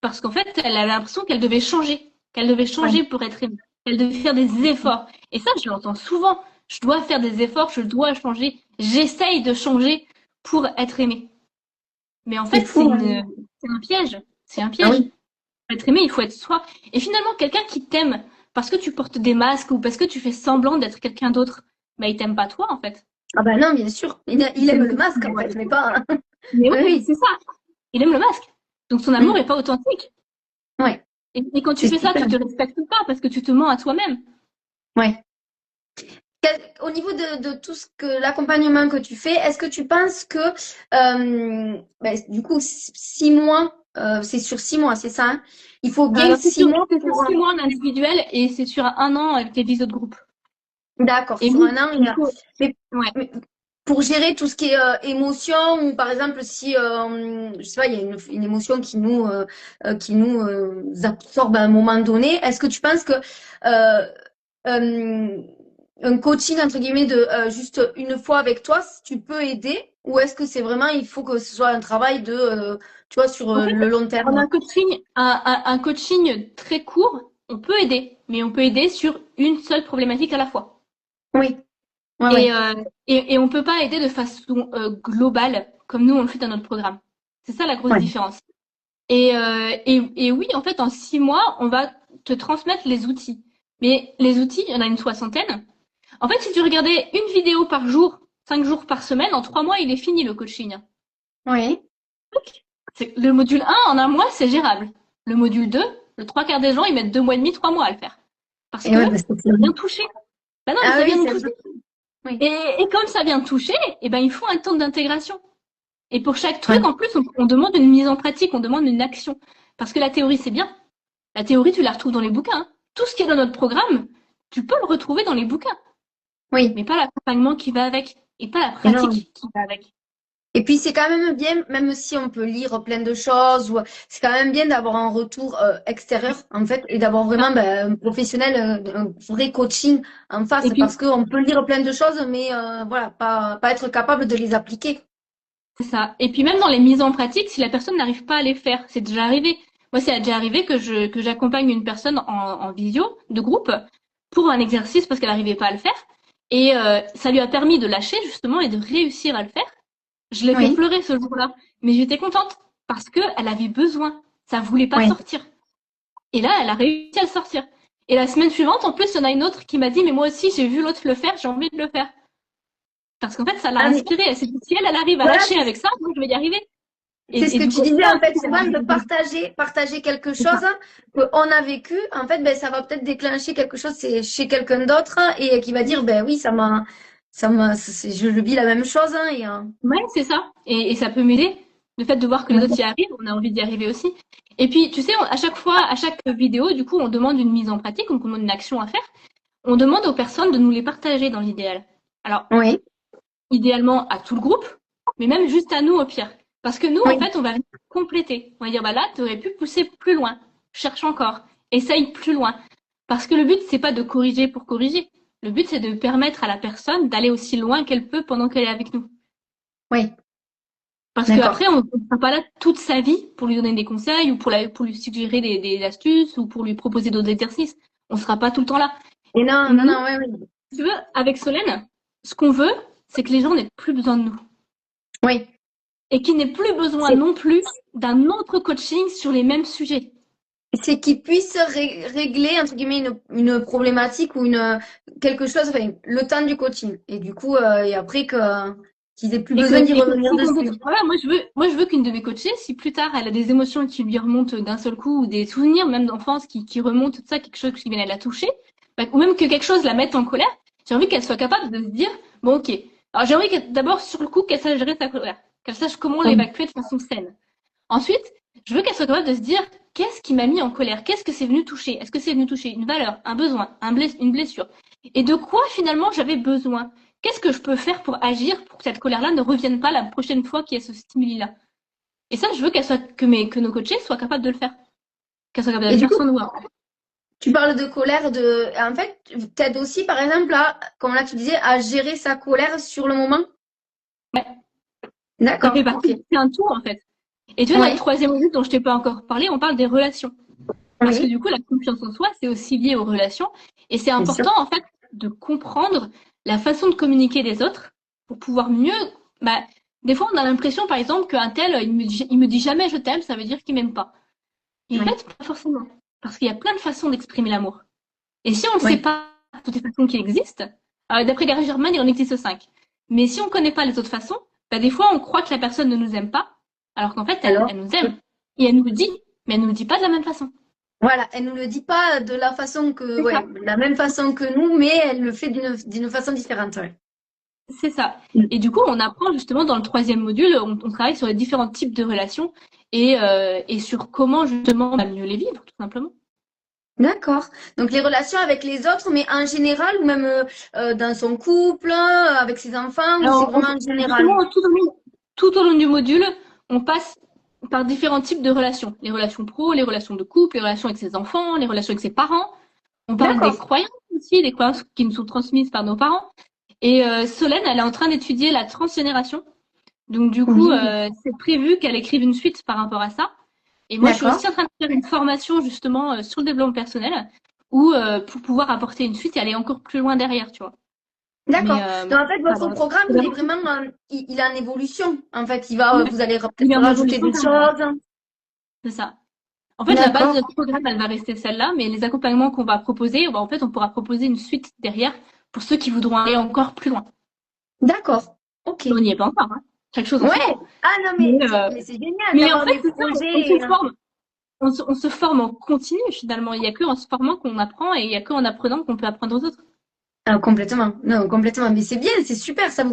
parce qu'en fait, elle avait l'impression qu'elle devait oui. changer pour être aimée, qu'elle devait faire des efforts. Et ça, je l'entends souvent. Je dois faire des efforts, je dois changer, j'essaye de changer pour être aimée. Mais en C'est fait, fou, hein. c'est un piège. C'est un Ah piège. oui. Pour être aimé, il faut être soi. Et finalement, quelqu'un qui t'aime parce que tu portes des masques ou parce que tu fais semblant d'être quelqu'un d'autre, bah, il t'aime pas toi, en fait. Ah ben non, bien sûr. Il Il aime t'aime le que masque, tu en vois fait, les mais autres. pas. Mais Oui, oui, oui. c'est ça. Il aime le masque. Donc son amour Mm. est pas authentique. Ouais, Et quand tu c'est fais ça, super. tu te respectes pas parce que tu te mens à toi-même. Ouais. Au niveau de tout ce que l'accompagnement que tu fais, est-ce que tu penses que du coup 6 mois, c'est sur 6 mois, c'est ça, hein? Il faut bien Alors, 6 mois c'est sur pour 6 mois en individuel et c'est sur un an avec les visios de groupe. d'accord, Et sur oui, un an. il faut. Mais, Ouais. mais pour gérer tout ce qui est émotion ou par exemple si je sais pas, il y a une émotion qui nous absorbe à un moment donné, est-ce que tu penses que euh, euh, un coaching entre guillemets de juste une fois avec toi, tu peux aider ou est-ce que c'est vraiment il faut que ce soit un travail de tu vois sur En fait, le long en terme? un coaching, un coaching très court, on peut aider, mais on peut aider sur une seule problématique à la fois. Oui, ouais, Et, ouais, euh, et on peut pas aider de façon globale comme nous on le fait dans notre programme. C'est ça la grosse ouais, différence. Et oui, en fait, en 6 mois, on va te transmettre les outils. Mais les outils, il y en a une soixantaine. En fait, si tu regardais une vidéo par jour, 5 jours par semaine, en 3 mois, il est fini le coaching. oui, Le module 1, en un mois, c'est gérable. Le module 2, le trois quarts des gens, ils mettent 2 mois et demi, 3 mois à le faire. Parce et que ouais, parce que ça vient toucher. Ben non, mais ah ça oui, vient nous c'est un toucher. peu oui, Et comme ça vient toucher, eh ben, il faut un temps d'intégration. Et pour chaque truc, ouais, en plus, on demande une mise en pratique, on demande une action. Parce que la théorie, c'est bien. La théorie, tu la retrouves dans les bouquins, hein. Tout ce qui est dans notre programme, tu peux le retrouver dans les bouquins, oui. mais pas l'accompagnement qui va avec, et pas la Et non. pratique qui va avec. Et puis c'est quand même bien, même si on peut lire plein de choses, ou c'est quand même bien d'avoir un retour extérieur en fait, et d'avoir vraiment un professionnel, un vrai coaching en Et face, puis, parce qu'on peut lire plein de choses, mais voilà, pas être capable de les appliquer. c'est ça. Et puis même dans les mises en pratique, si la personne n'arrive pas à les faire, c'est déjà arrivé. Moi, c'est déjà arrivé que j'accompagne une personne en visio de groupe pour un exercice parce qu'elle n'arrivait pas à le faire. Et ça lui a permis de lâcher justement et de réussir à le faire. Je l'ai fait Oui, pleurer ce jour-là, mais j'étais contente parce que elle avait besoin. Ça voulait pas oui. sortir. Et là, elle a réussi à le sortir. Et la semaine suivante, en plus, il y en a une autre qui m'a dit, mais moi aussi, j'ai vu l'autre le faire, j'ai envie de le faire. Parce qu'en fait, ça l'a Ah, mais inspirée. Elle s'est dit, si elle arrive à voilà, lâcher avec ça, moi, je vais y arriver. c'est ce Et que du tu coup, disais ça en fait, aussi, souvent de partager quelque c'est ça. chose qu'on a vécu, en fait, ben, ça va peut-être déclencher quelque chose chez quelqu'un d'autre et qui va dire, ben oui, je le vis la même chose, hein, Ouais, c'est ça. Et ça peut m'aider. Le fait de voir que les autres y arrivent, on a envie d'y arriver aussi. Et puis, tu sais, à chaque fois, à chaque vidéo, du coup, on demande une mise en pratique, donc on demande une action à faire. On demande aux personnes de nous les partager dans l'idéal. Alors, oui, idéalement à tout le groupe, mais même juste à nous au pire. Parce que nous, en oui, fait, on va venir compléter. On va dire, bah là, tu aurais pu pousser plus loin. Cherche encore. Essaye plus loin. Parce que le but, c'est pas de corriger pour corriger. Le but, c'est de permettre à la personne d'aller aussi loin qu'elle peut pendant qu'elle est avec nous. oui, Parce d'accord. qu'après, on ne sera pas là toute sa vie pour lui donner des conseils ou pour lui suggérer des astuces ou pour lui proposer d'autres exercices. On ne sera pas tout le temps là. Et non, non, Nous, non, oui, oui. si tu veux, avec Solène, ce qu'on veut, c'est que les gens n'aient plus besoin de nous. Oui, Et qui n'ait plus besoin c'est non plus d'un autre coaching sur les mêmes sujets. C'est qu'ils puissent régler, entre guillemets, une problématique ou quelque chose, enfin, le temps du coaching. Et du coup, et après qu'ils aient plus Et que, besoin d'y et que revenir si ton dessus. coach- voilà, moi je veux qu'une de mes coachées, si plus tard elle a des émotions qui lui remontent d'un seul coup, ou des souvenirs même d'enfance qui remontent, tout ça, quelque chose qui vient de la toucher, bah, ou même que quelque chose la mette en colère, j'ai envie qu'elle soit capable de se dire, bon ok, alors j'ai envie d'abord sur le coup qu'elle sache gérer sa colère, qu'elle sache comment Oui. l'évacuer de façon saine. Ensuite, je veux qu'elle soit capable de se dire, qu'est-ce qui m'a mis en colère? Qu'est-ce que c'est venu toucher? Est-ce que c'est venu toucher une valeur, un besoin, une blessure? Et de quoi finalement j'avais besoin? Qu'est-ce que je peux faire pour agir pour que cette colère-là ne revienne pas la prochaine fois qu'il y a ce stimuli-là? Et ça, je veux que nos coachés soient capables de le faire. Qu'elles soient capables de Et le du faire coup, sans nous voir. tu parles de colère, en fait, t'aides aussi, par exemple, comme là tu disais, à gérer sa colère sur le moment. Ouais, ça fait D'accord, ok. partie. C'est un tout, en fait. Et tu vois, notre Oui, troisième module dont je t'ai pas encore parlé, on parle des relations. Parce que oui, du coup, la confiance en soi, c'est aussi lié aux relations. Et c'est bien sûr. important, en fait, de comprendre la façon de communiquer des autres pour pouvoir mieux. Bah, des fois, on a l'impression, par exemple, qu'un tel, il me dit jamais je t'aime, ça veut dire qu'il m'aime pas. Et en Oui, fait, pas forcément. Parce qu'il y a plein de façons d'exprimer l'amour. Et si on ne sait oui. pas toutes les façons qui existent, d'après Gary German, il en existe 5. Mais si on ne connaît pas les autres façons, bah, des fois, on croit que la personne ne nous aime pas, alors qu'en fait, elle Alors, nous aime. Et elle nous le dit, mais elle ne nous le dit pas de la même façon. voilà, elle nous le dit pas de la façon que, C'est ça. ouais, la même façon que nous, mais elle le fait d'une façon différente. Ouais. C'est ça. Mm. Et du coup, on apprend justement dans le troisième module, on travaille sur les différents types de relations et sur comment justement mieux les vivre, tout simplement. D'accord. Donc les relations avec les autres, mais en général, ou même dans son couple, avec ses enfants, ou c'est Alors, vraiment en général. justement, tout au long du module, on passe par différents types de relations. Les relations pro, les relations de couple, les relations avec ses enfants, les relations avec ses parents. On parle des D'accord. croyances aussi, des croyances qui nous sont transmises par nos parents. Et Solène, elle est en train d'étudier la transgénération. Donc du coup, Oui. c'est prévu qu'elle écrive une suite par rapport à ça. Et moi, je suis D'accord. aussi en train de faire une formation justement sur le développement personnel où pour pouvoir apporter une suite et aller encore plus loin derrière, tu vois. Mais D'accord. Donc en fait, votre voilà. programme, C'est il est vraiment- vraiment, il est en évolution. En fait, il va, Ouais. vous allez Il peut-être est en rajouter évolution des permanente. choses. C'est ça. En fait, la base de D'accord. notre programme, elle va rester celle-là, mais les accompagnements qu'on va proposer, bah, en fait, on pourra proposer une suite derrière pour ceux qui voudront aller encore plus loin. D'accord. Ok. Mais on n'y est pas encore, hein. Chaque chose en son Ouais. temps. Ah non, Mais, mais c'est génial mais en d'avoir fait, des c'est ça, projets. on se forme. On se forme en continu, finalement. Il n'y a que en se formant qu'on apprend et il n'y a que en apprenant qu'on peut apprendre aux autres. Ah, complètement. Non, complètement. Mais c'est bien, c'est super. Ça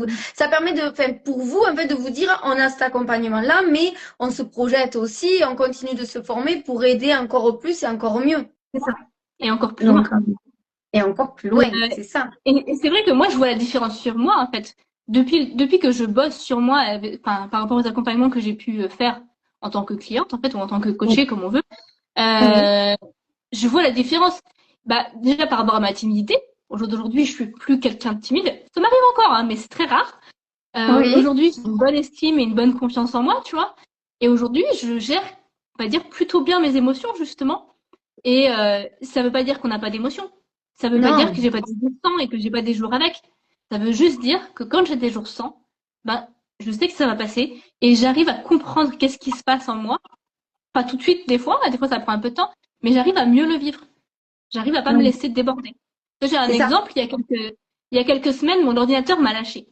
permet enfin, pour vous, en fait, de vous dire, on a cet accompagnement-là, mais on se projette aussi, on continue de se former pour aider encore plus et encore mieux. C'est ça. Et encore plus Donc, loin. et encore plus Et, loin, c'est ça. c'est vrai que moi, je vois la différence sur moi, en fait. Depuis que je bosse sur moi, enfin, par rapport aux accompagnements que j'ai pu faire en tant que cliente, en fait, ou en tant que coachée, comme on veut, Oui. euh, je vois la différence. Bah, déjà par rapport à ma timidité. Au jour d'aujourd'hui, je suis plus quelqu'un de timide. Ça m'arrive encore, hein, mais c'est très rare. Oui. Aujourd'hui, j'ai une bonne estime et une bonne confiance en moi, tu vois. Et aujourd'hui, je gère, on va dire, plutôt bien mes émotions, justement. Et ça veut pas dire qu'on n'a pas d'émotions. Ça veut pas dire que Non. j'ai pas des jours sans et que j'ai pas des jours avec. Ça veut juste dire que quand j'ai des jours sans, ben, je sais que ça va passer et j'arrive à comprendre qu'est-ce qui se passe en moi. Pas tout de suite, des fois ça prend un peu de temps, mais j'arrive à mieux le vivre. J'arrive à pas me Oui. laisser déborder. J'ai un C'est ça. exemple, il y a quelques semaines, mon ordinateur m'a lâché.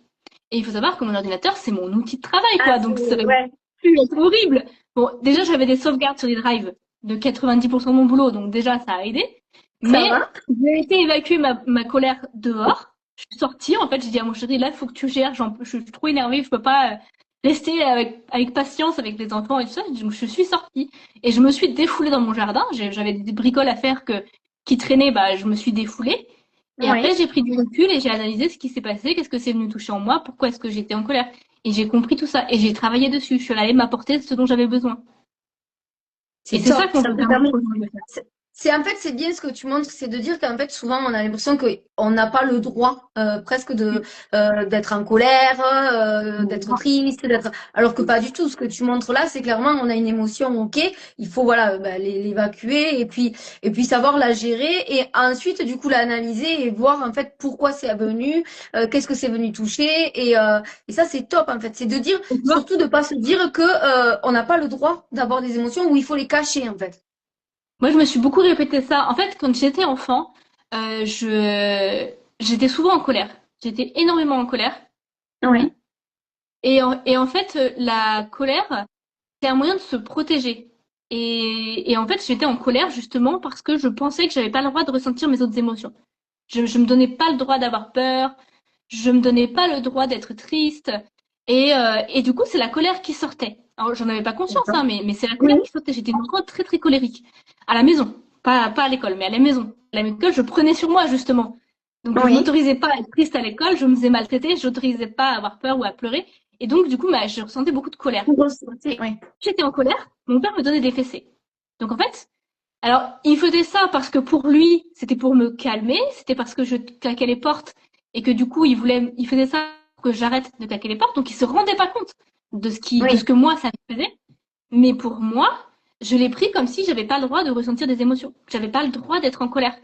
Et il faut savoir que mon ordinateur, c'est mon outil de travail, Ah, quoi. Donc, ça aurait ouais. pu être horrible. Bon, déjà, j'avais des sauvegardes sur les drives de 90% de mon boulot, donc déjà, ça a aidé. Ça Mais va? j'ai été évacuer ma colère dehors. Je suis sortie, en fait, j'ai dit à mon chéri, là, il faut que tu gères, je suis trop énervée, je peux pas rester avec patience avec les enfants et tout ça. Donc, je suis sortie et je me suis défoulée dans mon jardin. J'avais des bricoles à faire qui traînaient, bah, je me suis défoulée. Et après, Oui. j'ai pris du recul et j'ai analysé ce qui s'est passé, qu'est-ce que c'est venu toucher en moi, pourquoi est-ce que j'étais en colère. Et j'ai compris tout ça et j'ai travaillé dessus. Je suis allée m'apporter ce dont j'avais besoin. Et C'est c'est ça top. qu'on Ça peut vous permettre permet. aux gens de faire. En fait, c'est bien ce que tu montres, c'est de dire qu'en fait, souvent, on a l'impression qu'on n'a pas le droit presque d'être en colère, d'être triste, alors que pas du tout. Ce que tu montres là, c'est clairement on a une émotion, ok, il faut voilà l'évacuer et puis savoir la gérer et ensuite du coup l'analyser et voir en fait pourquoi c'est venu, qu'est-ce que c'est venu toucher et ça c'est top en fait. C'est de dire Et tu vois, surtout de pas se dire que on n'a pas le droit d'avoir des émotions ou il faut les cacher en fait. Moi, je me suis beaucoup répété ça. En fait, quand j'étais enfant, j'étais souvent en colère. J'étais énormément en colère. Oui, Et en fait, la colère, c'est un moyen de se protéger. Et en fait, j'étais en colère justement parce que je pensais que j'avais pas le droit de ressentir mes autres émotions. Je me donnais pas le droit d'avoir peur. Je me donnais pas le droit d'être triste. Et du coup, c'est la colère qui sortait. Alors, j'en avais pas conscience, d'accord. hein, mais c'est la Oui, colère qui sortait. J'étais une enfant très, très colérique. À la maison. Pas à l'école, mais à la maison. À l'école, je prenais sur moi, justement. Donc, je oui, m'autorisais pas à être triste à l'école. Je me faisais maltraiter. Je m'autorisais pas à avoir peur ou à pleurer. Et donc, du coup, bah, je ressentais beaucoup de colère. vous ressentez, Et oui. j'étais en colère. Mon père me donnait des fessées. Donc, en fait, alors, il faisait ça parce que pour lui, c'était pour me calmer. C'était parce que je claquais les portes et que du coup, il faisait ça pour que j'arrête de claquer les portes. Donc, il se rendait pas compte de ce Oui, que moi, ça me faisait. Mais pour moi, je l'ai pris comme si j'avais pas le droit de ressentir des émotions. J'avais pas le droit d'être en colère.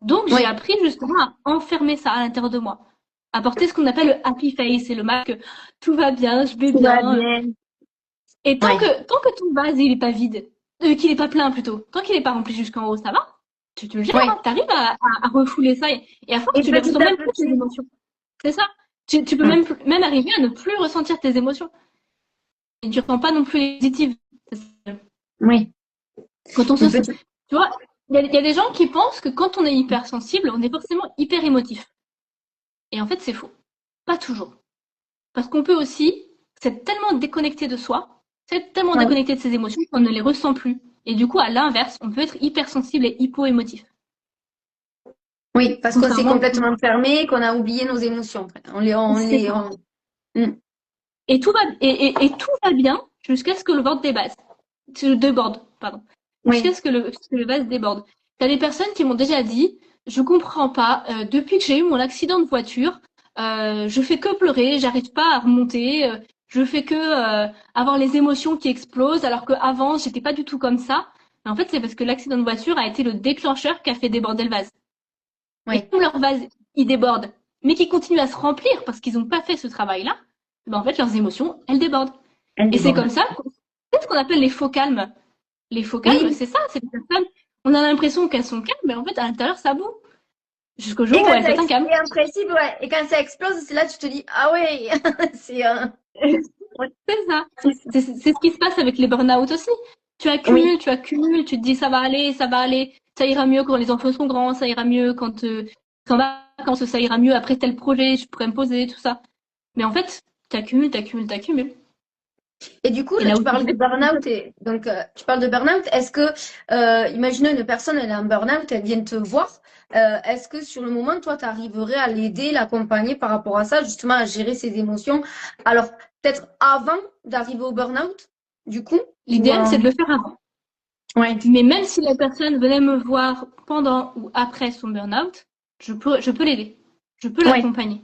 Donc, j'ai oui, appris justement à enfermer ça à l'intérieur de moi. À porter ce qu'on appelle le happy face. C'est le masque, tout va bien, je vais tout va bien. bien. Et Oui, tant que ton vase, il est pas vide, qu'il est pas plein plutôt, tant qu'il est pas rempli jusqu'en haut, ça va. Tu te le gères, oui. hein, t'arrives à refouler ça et à force, Et tu les petit ressens à même plus, tes petit. émotions. C'est ça. Tu peux Mm. même arriver à ne plus ressentir tes émotions. Et tu ressens pas non plus les positives. C'est ça. Oui, Quand on mais se, tu petit. vois, il y a des gens qui pensent que quand on est hypersensible, on est forcément hyper émotif. Et en fait, c'est faux. Pas toujours. Parce qu'on peut aussi s'être tellement déconnecté de soi, s'être tellement Oui, déconnecté de ses émotions qu'on ne les ressent plus. Et du coup, à l'inverse, on peut être hypersensible et hypo-émotif. oui, parce qu'on s'est Contrairement au complètement fermé, qu'on a oublié nos émotions. c'est ça. Mm. Et tout va bien jusqu'à ce que le ventre déborde, pardon. Jusqu'à Oui, ce que le vase déborde. T'as des personnes qui m'ont déjà dit, je comprends pas, depuis que j'ai eu mon accident de voiture, je fais que pleurer, j'arrive pas à remonter, je fais que avoir les émotions qui explosent, alors qu'avant, j'étais pas du tout comme ça. Mais en fait, c'est parce que l'accident de voiture a été le déclencheur qui a fait déborder le vase. Et oui, comme leur vase, il déborde, mais qui continue à se remplir parce qu'ils n'ont pas fait ce travail-là, ben en fait, leurs émotions, elles débordent. elle Et c'est déborde. comme ça, c'est ce qu'on appelle les faux calmes. Les faux calmes, Oui, c'est ça, c'est les personnes, on a l'impression qu'elles sont calmes, mais en fait, à l'intérieur, ça boue. Jusqu'au jour et où quand elles pètent un câble. et en principe, ouais, et quand ça explose, c'est là que tu te dis, ah ouais, c'est ouais. C'est ça. C'est ce qui se passe avec les burn-out aussi. Oui, Tu accumules, tu te dis ça va aller, ça ira mieux quand les enfants sont grands, ça ira mieux quand vacances, ça ira mieux après tel projet, je pourrais me poser, tout ça. Mais en fait, t'accumules. et du coup, Et là, là tu où tu parles de fais, burn-out et donc tu parles de burn-out. Est-ce que, imaginons une personne, elle a un burn-out, elle vient te voir. Est-ce que sur le moment, toi, tu arriverais à l'aider, l'accompagner par rapport à ça, justement, à gérer ses émotions? Alors, peut-être avant d'arriver au burn-out, du coup, ou l'idéal, c'est de le faire avant. ouais, Mais même si la personne venait me voir pendant ou après son burn-out, je peux l'aider. Je peux ouais, l'accompagner.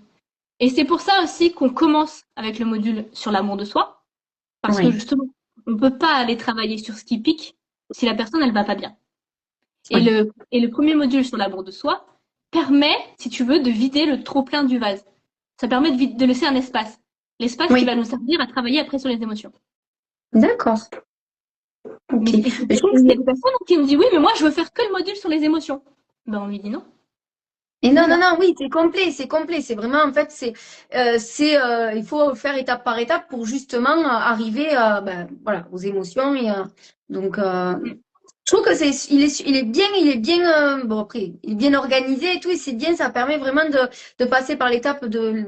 Et c'est pour ça aussi qu'on commence avec le module sur l'amour de soi, parce que ouais, justement, on ne peut pas aller travailler sur ce qui pique si la personne, elle va pas bien. ouais, Et le premier module sur l'amour de soi permet, si tu veux, de vider le trop-plein du vase. Ça permet de laisser un espace. L'espace qui oui. va nous servir à travailler après sur les émotions. D'accord. Mais Ok. et Mais je trouve que il y a c'est des personnes qui me disent oui, mais moi je veux faire que le module sur les émotions. Ben on lui dit non, et c'est non, non, ça. non, oui, c'est complet, c'est complet. C'est vraiment, en fait, il faut faire étape par étape pour justement arriver ben, voilà, aux émotions. Donc, je trouve que il est bien, bon après, il est bien organisé et tout, et c'est bien, ça permet vraiment de passer par l'étape de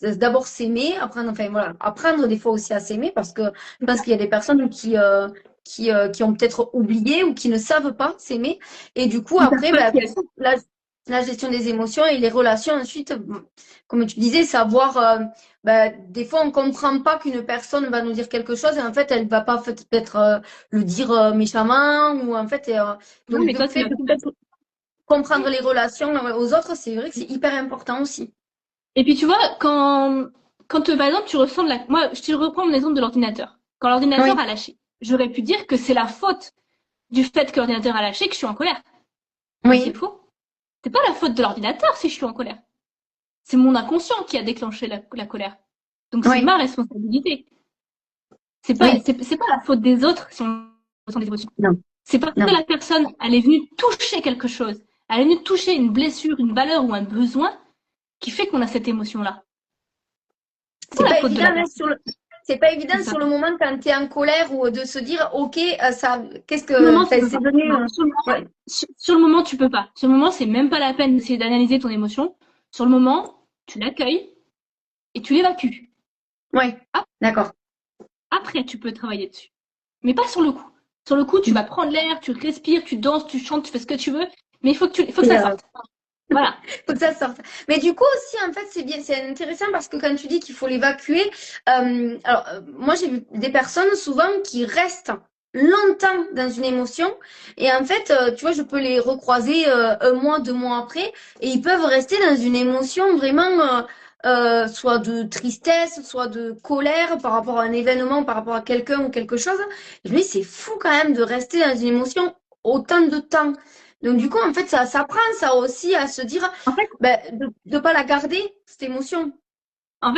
d'abord s'aimer, apprendre, enfin voilà, apprendre des fois aussi à s'aimer parce que je pense qu'il y a des personnes qui ont peut-être oublié ou qui ne savent pas s'aimer. Et du coup, Ils savent après, pas ben, qui elles sont. la gestion des émotions et les relations ensuite, comme tu disais, savoir, des fois on comprend pas qu'une personne va nous dire quelque chose et en fait elle va pas peut-être le dire méchamment ou en fait, Non, donc mais de toi tu fait l'as de compris. peut-être comprendre les relations aux autres, c'est vrai que c'est hyper important aussi. Et puis tu vois, quand par exemple tu ressens de la... Moi, je te reprends mon exemple de l'ordinateur. Quand l'ordinateur Oui, a lâché, j'aurais pu dire que c'est la faute du fait que l'ordinateur a lâché que je suis en colère. Mais c'est oui, faux. C'est pas la faute de l'ordinateur si je suis en colère. C'est mon inconscient qui a déclenché la colère. Donc c'est oui, ma responsabilité. oui. C'est pas la faute des autres si on ressent des émotions. Non. C'est parce que Non. la personne, elle est venue toucher quelque chose. Elle est venue toucher une blessure, une valeur ou un besoin qui fait qu'on a cette émotion-là. C'est C'est pas la pas faute de évident la hein, personne. c'est pas C'est évident ça. sur le moment quand tu es en colère ou de se dire OK, ça qu'est-ce Sur le que moment, tu enfin, peux c'est pas. venu Non, ouais. sur le moment, tu peux pas. Sur le moment, c'est même pas la peine d'essayer d'analyser ton émotion. Sur le moment, tu l'accueilles et tu l'évacues. Ouais. D'accord. Après, tu peux travailler dessus. Mais pas sur le coup. Sur le coup, tu vas prendre l'air, tu respires, tu danses, tu chantes, tu fais ce que tu veux, mais il faut que Et ça sorte. Voilà. faut que ça sorte. Mais du coup aussi, en fait, c'est bien, c'est intéressant parce que quand tu dis qu'il faut l'évacuer, moi j'ai vu des personnes souvent qui restent longtemps dans une émotion et en fait, tu vois, je peux les recroiser un mois, 2 mois après et ils peuvent rester dans une émotion vraiment soit de tristesse, soit de colère par rapport à un événement, par rapport à quelqu'un ou quelque chose. Je me dis, c'est fou quand même de rester dans une émotion autant de temps. Donc du coup, en fait, ça s'apprend ça aussi à se dire En fait, ben, de ne pas la garder, cette émotion.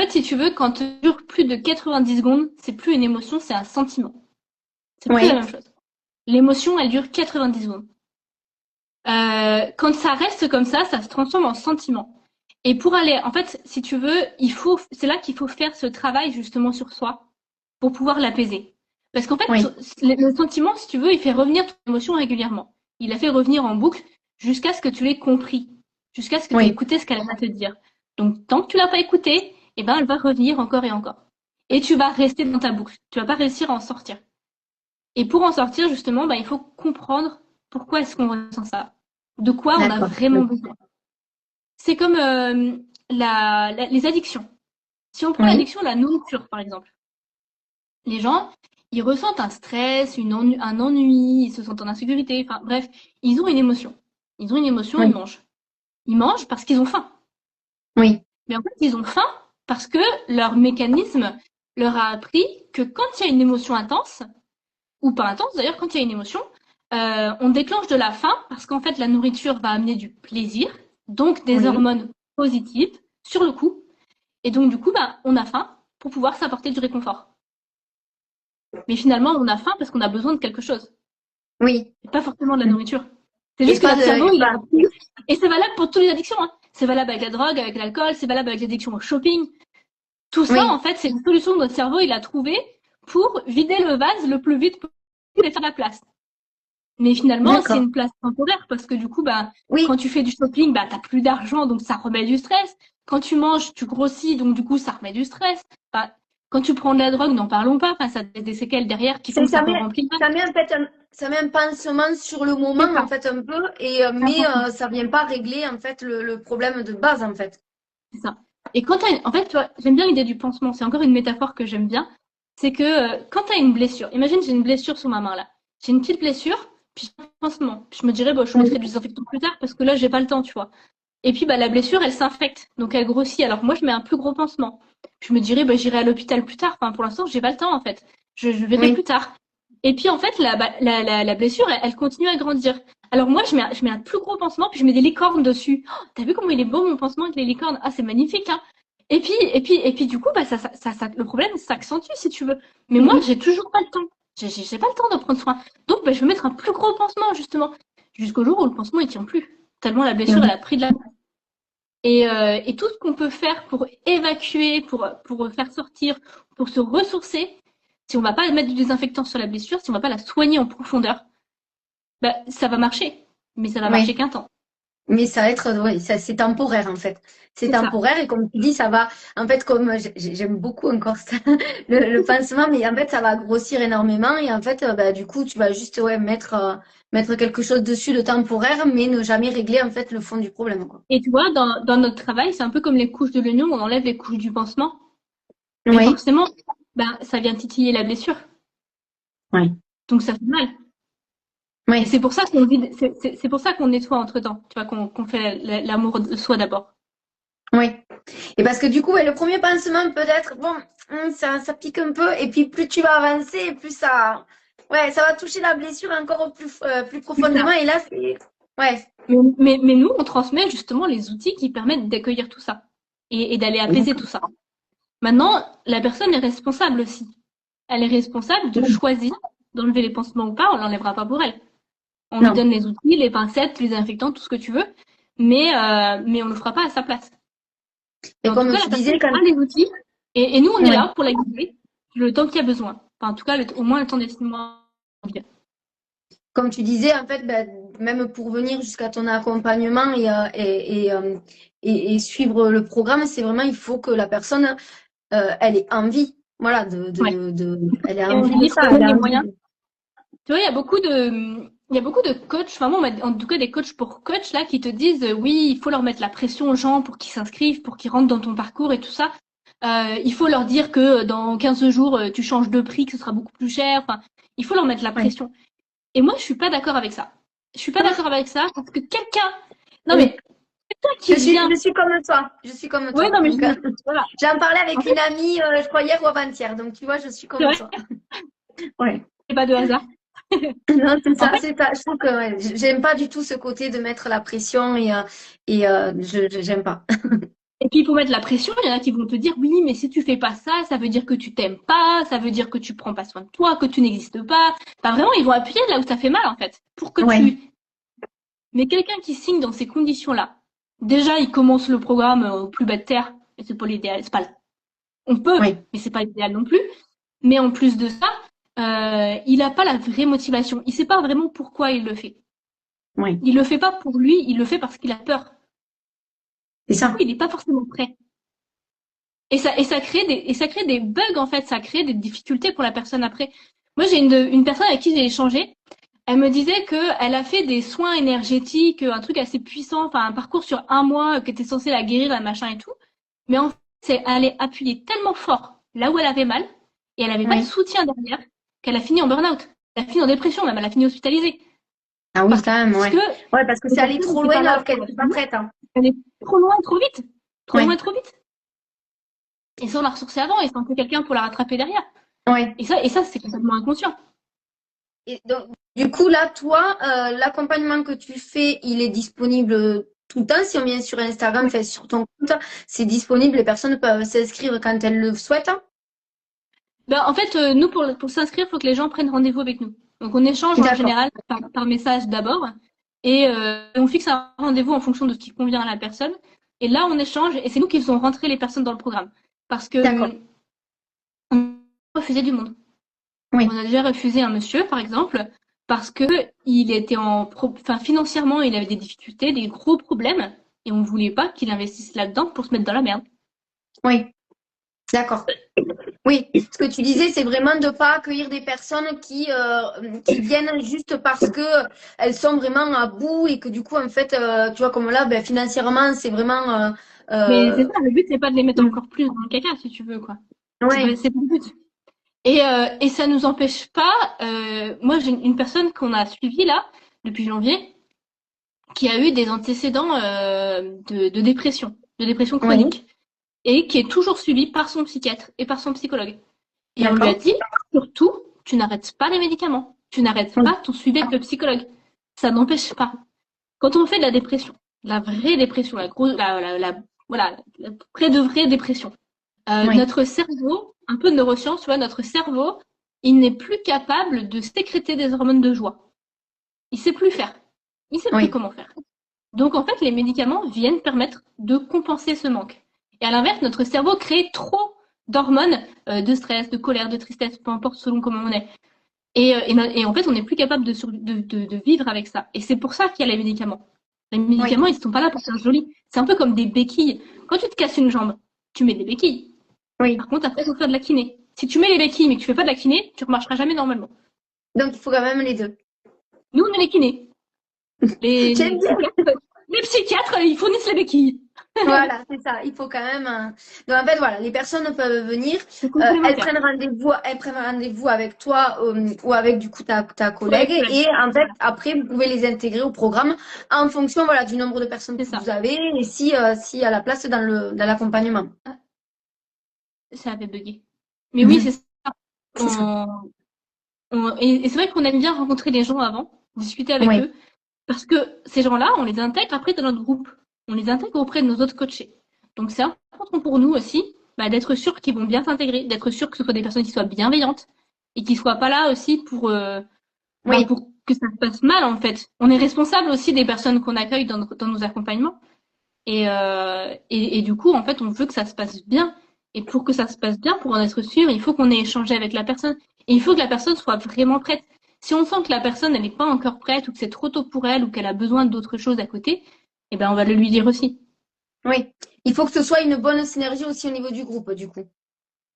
si tu veux, quand tu dure plus de 90 secondes, c'est plus une émotion, c'est un sentiment. C'est plus la Oui, même chose. L'émotion, elle dure 90 secondes. Quand ça reste comme ça se transforme en sentiment. Et pour aller, en fait, si tu veux, c'est là qu'il faut faire ce travail justement sur soi pour pouvoir l'apaiser. Parce qu'en fait, oui, le sentiment, si tu veux, il fait revenir ton émotion régulièrement. Il la fait revenir en boucle jusqu'à ce que tu l'aies compris, jusqu'à ce que tu aies oui, écouté ce qu'elle va te dire. Donc, tant que tu l'as pas écouté, eh ben, elle va revenir encore et encore. Et tu vas rester dans ta boucle. Tu vas pas réussir à en sortir. Et pour en sortir, justement, il faut comprendre pourquoi est-ce qu'on ressent ça. De quoi on a d'accord. vraiment Oui, besoin. C'est comme les addictions. Si on prend oui, l'addiction à la nourriture, par exemple, les gens, ils ressentent un stress, un ennui, ils se sentent en insécurité, enfin bref, ils ont une émotion. Ils ont une émotion, ils oui, mangent. Ils mangent parce qu'ils ont faim. oui, Mais en fait, ils ont faim parce que leur mécanisme leur a appris que quand il y a une émotion intense, ou pas intense d'ailleurs, quand il y a une émotion, on déclenche de la faim parce qu'en fait, la nourriture va amener du plaisir, donc des oui. hormones positives sur le coup. Et donc, du coup, on a faim pour pouvoir s'apporter du réconfort. Mais finalement, on a faim parce qu'on a besoin de quelque chose. Oui. Et pas forcément de la nourriture. C'est Et juste que pas notre de, cerveau, et il a pas. appris. Et c'est valable pour toutes les addictions. Hein. C'est valable avec la drogue, avec l'alcool, c'est valable avec l'addiction au shopping. Tout ça, en Oui, fait, c'est une solution que notre cerveau, il a trouvée pour vider le vase le plus vite possible et faire de la place. Mais finalement, c'est d'accord. une place temporaire parce que du coup, quand Oui, tu fais du shopping, t'as plus d'argent, donc ça remet du stress. Quand tu manges, tu grossis, donc du coup, ça remet du stress. Enfin, quand tu prends de la drogue, n'en parlons pas. Enfin, ça a des séquelles derrière qui font c'est que ça peut remplir. ça met en fait ça met un pansement sur le moment C'est ça, en fait un peu et c'est mais important. ça vient pas régler en fait le problème de base en fait. C'est ça. Et en fait, tu vois, j'aime bien l'idée du pansement. C'est encore une métaphore que j'aime bien. C'est que quand tu as une blessure, imagine j'ai une blessure sur ma main là. J'ai une petite blessure, puis j'ai un pansement. Puis je me dirais, je Oui, mettrai du désinfectant plus tard parce que là, j'ai pas le temps, tu vois. Et puis, la blessure, elle s'infecte, donc elle grossit. Alors moi, je mets un plus gros pansement. Je me dirais, j'irai à l'hôpital plus tard. Enfin, pour l'instant, j'ai pas le temps, en fait. Je verrai oui, plus tard. Et puis, en fait, la blessure, elle continue à grandir. Alors moi, je mets un plus gros pansement, puis je mets des licornes dessus. Oh, t'as vu comment il est beau, mon pansement avec les licornes? Ah, c'est magnifique, hein. Et puis, du coup, le problème s'accentue, si tu veux. Mais moi, oui, j'ai toujours pas le temps. J'ai pas le temps de prendre soin. Donc, je vais mettre un plus gros pansement, justement. Jusqu'au jour où le pansement, il tient plus. Tellement la blessure, elle oui. a pris de la. Et tout ce qu'on peut faire pour évacuer, pour faire sortir, pour se ressourcer, si on va pas mettre du désinfectant sur la blessure, si on va pas la soigner en profondeur, ça va marcher. Mais ça va marcher Oui. qu'un temps. Mais ça va être, oui, ça, c'est temporaire en fait. C'est C'est ça. temporaire et comme tu dis, ça va, en fait, comme j'aime beaucoup encore ça, le pansement, mais en fait, ça va grossir énormément et en fait, du coup, tu vas juste ouais, mettre quelque chose dessus de temporaire, mais ne jamais régler en fait le fond du problème, quoi. Et tu vois, dans notre travail, c'est un peu comme les couches de l'oignon, on enlève les couches du pansement. Mais Oui, forcément, ça vient titiller la blessure. oui, Donc ça fait mal. Et oui, c'est pour ça qu'on vide, c'est pour ça qu'on nettoie entre temps. Tu vois, qu'on fait l'amour de soi d'abord. oui. Et parce que du coup, ouais, le premier pansement peut-être, bon, ça pique un peu et puis plus tu vas avancer, plus ça, ouais, ça va toucher la blessure encore plus C'est ça. profondément et là, c'est, ouais. Mais nous, on transmet justement les outils qui permettent d'accueillir tout ça et d'aller apaiser tout ça. Maintenant, la personne est responsable aussi. Elle est responsable de choisir d'enlever les pansements ou pas, on l'enlèvera pas pour elle. On lui Non. donne les outils, les pincettes, les désinfectants, tout ce que tu veux, mais on le fera pas à sa place. Et Mais en tout comme cas, la tu personne disais, quand... a les outils et nous, on est Ouais. là pour la guider le temps qu'il y a besoin. Enfin, en tout cas, au moins le temps des 6 mois. Comme tu disais, en fait, ben, même pour venir jusqu'à ton accompagnement et suivre le programme, c'est vraiment, il faut que la personne, elle ait envie. Voilà, Ouais. elle ait Et on envie de dit, ça, faut elle donner a les envie moyens. de... Tu vois, il y a beaucoup de coachs, enfin moi, en tout cas des coachs pour coachs là, qui te disent, oui, il faut leur mettre la pression aux gens pour qu'ils s'inscrivent, pour qu'ils rentrent dans ton parcours et tout ça. Il faut leur dire que dans 15 jours, tu changes de prix, que ce sera beaucoup plus cher. Enfin, il faut leur mettre la Ouais. pression. Et moi, je suis pas d'accord avec ça. Je suis pas d'accord avec ça parce que quelqu'un, non Oui, mais, quelqu'un qui vient, je suis comme toi. Je suis comme ouais, toi. non mais Donc, voilà. j'en parlais En avec fait, une amie, je crois hier ou avant-hier. Donc, tu vois, je suis c'est comme vrai, toi. Ouais. c'est pas de hasard. Non, c'est En ça, fait, c'est ça. Je trouve que ouais, j'aime pas du tout ce côté de mettre la pression j'aime pas. et puis il faut mettre la pression. Il y en a qui vont te dire, oui, mais si tu fais pas ça, ça veut dire que tu t'aimes pas, ça veut dire que tu prends pas soin de toi, que tu n'existes pas. Enfin, vraiment, ils vont appuyer là où ça fait mal en fait, pour que Ouais, tu. Mais quelqu'un qui signe dans ces conditions-là, déjà, il commence le programme au plus bas de terre, et c'est pas l'idéal, c'est pas. On peut, ouais, mais c'est pas l'idéal non plus. Mais en plus de ça, il n'a pas la vraie motivation. Il sait pas vraiment pourquoi il le fait. ouais. Il le fait pas pour lui, il le fait parce qu'il a peur. C'est Et du coup, ça. il n'est pas forcément prêt. Et ça crée des bugs en fait, ça crée des difficultés pour la personne après. Moi, j'ai une personne avec qui j'ai échangé. Elle me disait que elle a fait des soins énergétiques, un truc assez puissant, enfin un parcours sur un mois qui était censé la guérir, la machin et tout. Mais en fait, c'est allait appuyer tellement fort là où elle avait mal et elle avait pas de Ouais. soutien derrière qu'elle a fini en burn-out. Elle a fini en dépression même, elle a fini hospitalisée. Ah oui, Parce quand même, ouais. que Ouais, parce que les c'est allé personnes trop n'étaient loin pas là alors pour qu'elle la n'était pas soutenir. prête, hein. Elle est trop loin, trop vite. Trop loin, Ouais, trop vite. Et sans la ressourcer avant, et sans que quelqu'un pour la rattraper derrière. ouais. Et ça, c'est complètement inconscient. Et donc, du coup, là, toi, l'accompagnement que tu fais, il est disponible tout le temps. Si on vient sur Instagram, Oui. fait sur ton compte, c'est disponible. Les personnes peuvent s'inscrire quand elles le souhaitent, hein. Ben, en fait, nous, pour s'inscrire, il faut que les gens prennent rendez-vous avec nous. Donc, on échange en D'accord, général par message d'abord. Et on fixe un rendez-vous en fonction de ce qui convient à la personne. Et là, on échange. Et c'est nous qui faisons rentrer les personnes dans le programme. Parce que d'accord. on a refusé du monde. Oui, On a déjà refusé un monsieur, par exemple, parce que il était enfin, financièrement, il avait des difficultés, des gros problèmes. Et on voulait pas qu'il investisse là-dedans pour se mettre dans la merde. oui, d'accord. Oui, ce que tu disais, c'est vraiment de ne pas accueillir des personnes qui viennent juste parce que elles sont vraiment à bout et que du coup, en fait, tu vois, comme là, ben, financièrement, c'est vraiment... Mais c'est euh, ça, le but, c'est pas de les mettre encore plus dans le caca, si tu veux, quoi. ouais, C'est pas le but. Et ça nous empêche pas. Moi, j'ai une personne qu'on a suivie là depuis janvier, qui a eu des antécédents de dépression oui, chronique, et qui est toujours suivie par son psychiatre et par son psychologue. Et on lui a d'accord. dit, surtout, tu n'arrêtes pas les médicaments, tu n'arrêtes Oui, pas ton suivi avec le psychologue. Ça n'empêche pas. Quand on fait de la dépression, la vraie dépression, voilà, la vraie de vraie dépression, oui, notre cerveau, un peu de neurosciences, tu vois, notre cerveau, il n'est plus capable de sécréter des hormones de joie. Il sait plus faire. Il sait plus oui, comment faire. Donc en fait, les médicaments viennent permettre de compenser ce manque. Et à l'inverse, notre cerveau crée trop d'hormones de stress, de colère, de tristesse, peu importe selon comment on est. Et en fait, on n'est plus capable de vivre avec ça. Et c'est pour ça qu'il y a les médicaments. Les oui, médicaments, ils ne sont pas là pour faire joli. C'est un peu comme des béquilles. Quand tu te casses une jambe, tu mets des béquilles. oui. Par contre, après, il faut faire de la kiné. Si tu mets les béquilles mais que tu fais pas de la kiné, tu ne remarcheras jamais normalement. Donc, il faut quand même les deux. Nous, on est les kinés. J'aime Les bien. psychiatres, les psychiatres, ils fournissent les béquilles. Voilà, c'est ça. Il faut quand même. Donc en fait, voilà, les personnes peuvent venir. C'est complémentaire. Elles prennent rendez-vous avec toi ou avec du coup ta Ou collègue. avec collègues. Et en fait, Voilà, après, vous pouvez les intégrer au programme en fonction, voilà, du nombre de personnes c'est que ça. vous avez et si y a la place dans l'accompagnement. Ah, ça avait bugué. Mais oui, Mhm. c'est ça. C'est ça. Et c'est vrai qu'on aime bien rencontrer les gens avant, discuter avec Oui, eux, parce que ces gens-là, on les intègre après dans notre groupe. On les intègre auprès de nos autres coachés. Donc c'est important pour nous aussi d'être sûr qu'ils vont bien s'intégrer, d'être sûr que ce soit des personnes qui soient bienveillantes et qui soient pas là aussi pour, oui, que ça se passe mal, en fait. On est responsable aussi des personnes qu'on accueille dans nos accompagnements. Et du coup, en fait, on veut que ça se passe bien. Et pour que ça se passe bien, pour en être sûr, il faut qu'on ait échangé avec la personne. Et il faut que la personne soit vraiment prête. Si on sent que la personne, elle n'est pas encore prête, ou que c'est trop tôt pour elle, ou qu'elle a besoin d'autre chose à côté, eh ben, on va le lui dire aussi. Oui. Il faut que ce soit une bonne synergie aussi au niveau du groupe, du coup.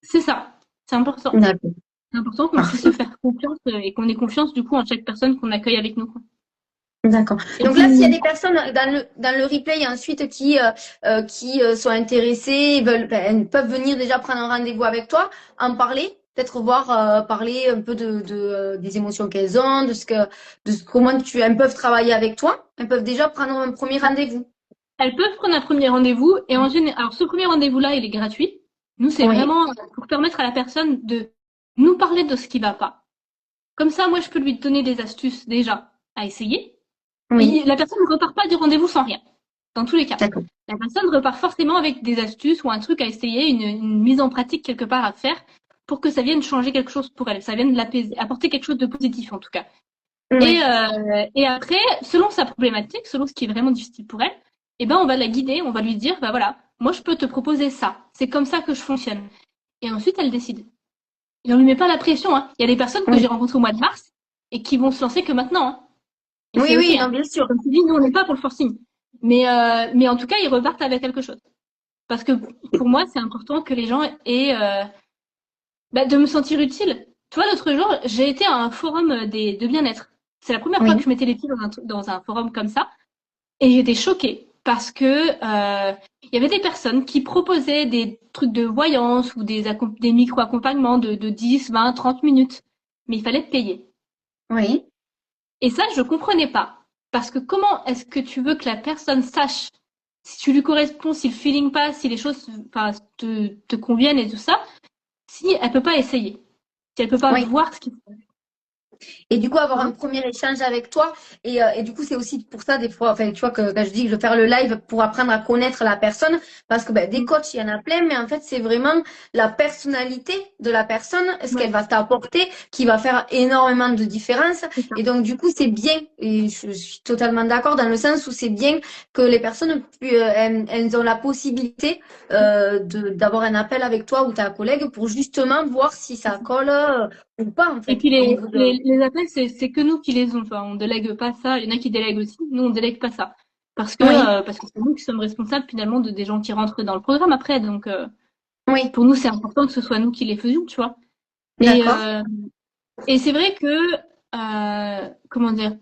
C'est ça. C'est important. D'accord. C'est important qu'on puisse se Parfait. faire confiance et qu'on ait confiance, du coup, en chaque personne qu'on accueille avec nous, quoi. D'accord. Et Donc là, s'il y a puis, des personnes dans le replay ensuite qui sont intéressées, elles peuvent venir déjà prendre un rendez-vous avec toi, en parler, peut-être voir, parler un peu des émotions qu'elles ont, comment elles peuvent travailler avec toi. Elles peuvent déjà prendre un premier rendez-vous. elles peuvent prendre un premier rendez-vous et en général, alors ce premier rendez-vous-là, il est gratuit. Nous, c'est Oui, vraiment pour permettre à la personne de nous parler de ce qui va pas. Comme ça, moi, je peux lui donner des astuces déjà à essayer. Et oui, la personne ne repart pas du rendez-vous sans rien, dans tous les cas. d'accord. La personne repart forcément avec des astuces ou un truc à essayer, une mise en pratique quelque part à faire pour que ça vienne changer quelque chose pour elle, ça vienne l'apaiser, apporter quelque chose de positif en tout cas. Oui, Et après, selon sa problématique, selon ce qui est vraiment difficile pour elle, eh ben, on va la guider, on va lui dire, bah voilà, moi je peux te proposer ça, c'est comme ça que je fonctionne. Et ensuite, elle décide. Et on lui met pas la pression, hein. Il y a des personnes que oui, j'ai rencontrées au mois de mars et qui vont se lancer que maintenant, hein. Et oui, c'est ok, oui, non, hein. bien sûr. Comme tu dis, nous on n'est pas pour le forcing. Mais en tout cas, ils repartent avec quelque chose. Parce que pour moi, c'est important que les gens aient de me sentir utile. Tu vois, l'autre jour, j'ai été à un forum de bien-être. C'est la première fois que Oui, je mettais les pieds dans un forum comme ça. Et j'étais choquée parce que il y avait des personnes qui proposaient des trucs de voyance ou des micro-accompagnements de 10, 20, 30 minutes. Mais il fallait payer. oui, Et ça, je comprenais pas. Parce que comment est-ce que tu veux que la personne sache si tu lui corresponds, si le feeling passe, si les choses enfin, te conviennent et tout ça, si elle peut pas essayer, si elle peut pas oui. voir ce qui se passe. Et du coup, avoir un Hein. premier échange avec toi. Et du coup, c'est aussi pour ça, des fois, enfin, tu vois, que quand je dis que je vais faire le live pour apprendre à connaître la personne, parce que des Mm. coachs, il y en a plein, mais en fait, c'est vraiment la personnalité de la personne, ce Ouais, qu'elle va t'apporter, qui va faire énormément de différence. c'est ça. Et donc, du coup, c'est bien, et je suis totalement d'accord dans le sens où c'est bien que les personnes, elles ont la possibilité d'avoir un appel avec toi ou ta collègue pour justement voir si ça colle ou pas, en Et fait, puis au niveau de... les appels, c'est que nous qui les ont. Enfin, on délègue pas ça. Il y en a qui délèguent aussi. Nous, on délègue pas ça. Oui, Parce que c'est nous qui sommes responsables finalement des gens qui rentrent dans le programme après. Donc, oui, pour nous, c'est important que ce soit nous qui les faisions, tu vois. Et, d'accord. euh, et c'est vrai que, comment dire,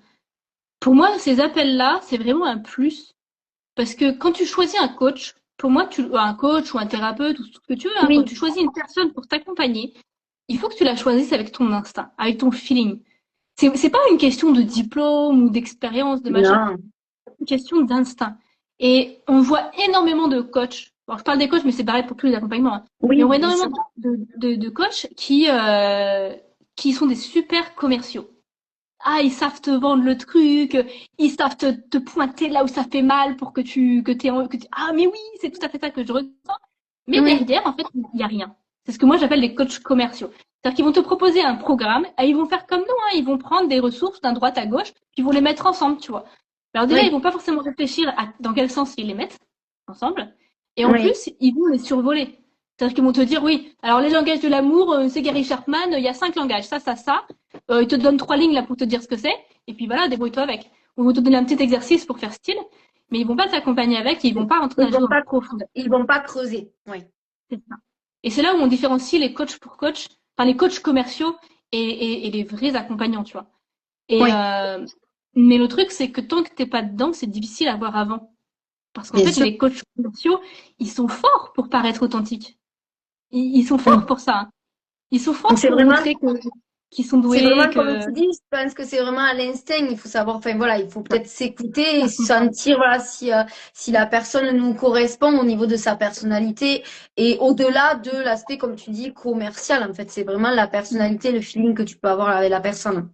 pour moi, ces appels-là, c'est vraiment un plus. Parce que quand tu choisis un coach, pour moi, un coach ou un thérapeute ou ce que tu veux, hein, quand Oui, tu choisis une personne pour t'accompagner, il faut que tu la choisisses avec ton instinct, avec ton feeling. C'est pas une question de diplôme ou d'expérience, de machin. non. C'est une question d'instinct. Et on voit énormément de coachs. Bon, je parle des coachs, mais c'est pareil pour tous les accompagnements, hein. Mais on Oui, voit bien énormément sûr. de coachs qui sont des super commerciaux. Ah, ils savent te vendre le truc, ils savent te pointer là où ça fait mal pour ah, mais oui, c'est tout à fait ça que je ressens. Mais Oui, derrière, en fait, il n'y a rien. C'est ce que moi j'appelle les coachs commerciaux. C'est-à-dire qu'ils vont te proposer un programme et ils vont faire comme nous, hein, ils vont prendre des ressources d'un droite à gauche, puis ils vont les mettre ensemble, tu vois. Alors déjà, ils oui, vont pas forcément réfléchir à dans quel sens ils les mettent ensemble. Et en oui, plus, ils vont les survoler. C'est-à-dire qu'ils vont te dire, oui, alors les langages de l'amour, c'est Gary Chapman, il y a 5 langages, ça. Ils te donnent 3 lignes là pour te dire ce que c'est, et puis voilà, débrouille-toi avec. Ou ils vont te donner un petit exercice pour faire style, mais ils vont pas t'accompagner avec, et ils vont pas rentrer dans ils les vont choses en pas, profondeur. ils vont pas creuser. Oui, C'est ça. Et c'est là où on différencie les coachs pour coach, enfin les coachs commerciaux et les vrais accompagnants, tu vois. Et oui, mais le truc, c'est que tant que t'es pas dedans, c'est difficile à voir avant. Parce qu'en bien fait, sûr. les coachs commerciaux, ils sont forts pour paraître authentiques. Ils sont Oui. forts pour ça, hein. Ils sont Donc forts pour montrer qu'ils sont c'est doués, vraiment comme que tu dis, je pense que c'est vraiment à l'instinct. Il faut savoir, enfin voilà, il faut peut-être s'écouter et sentir, voilà, si la personne nous correspond au niveau de sa personnalité et au-delà de l'aspect, comme tu dis, commercial. En fait, c'est vraiment la personnalité, le feeling que tu peux avoir avec la personne.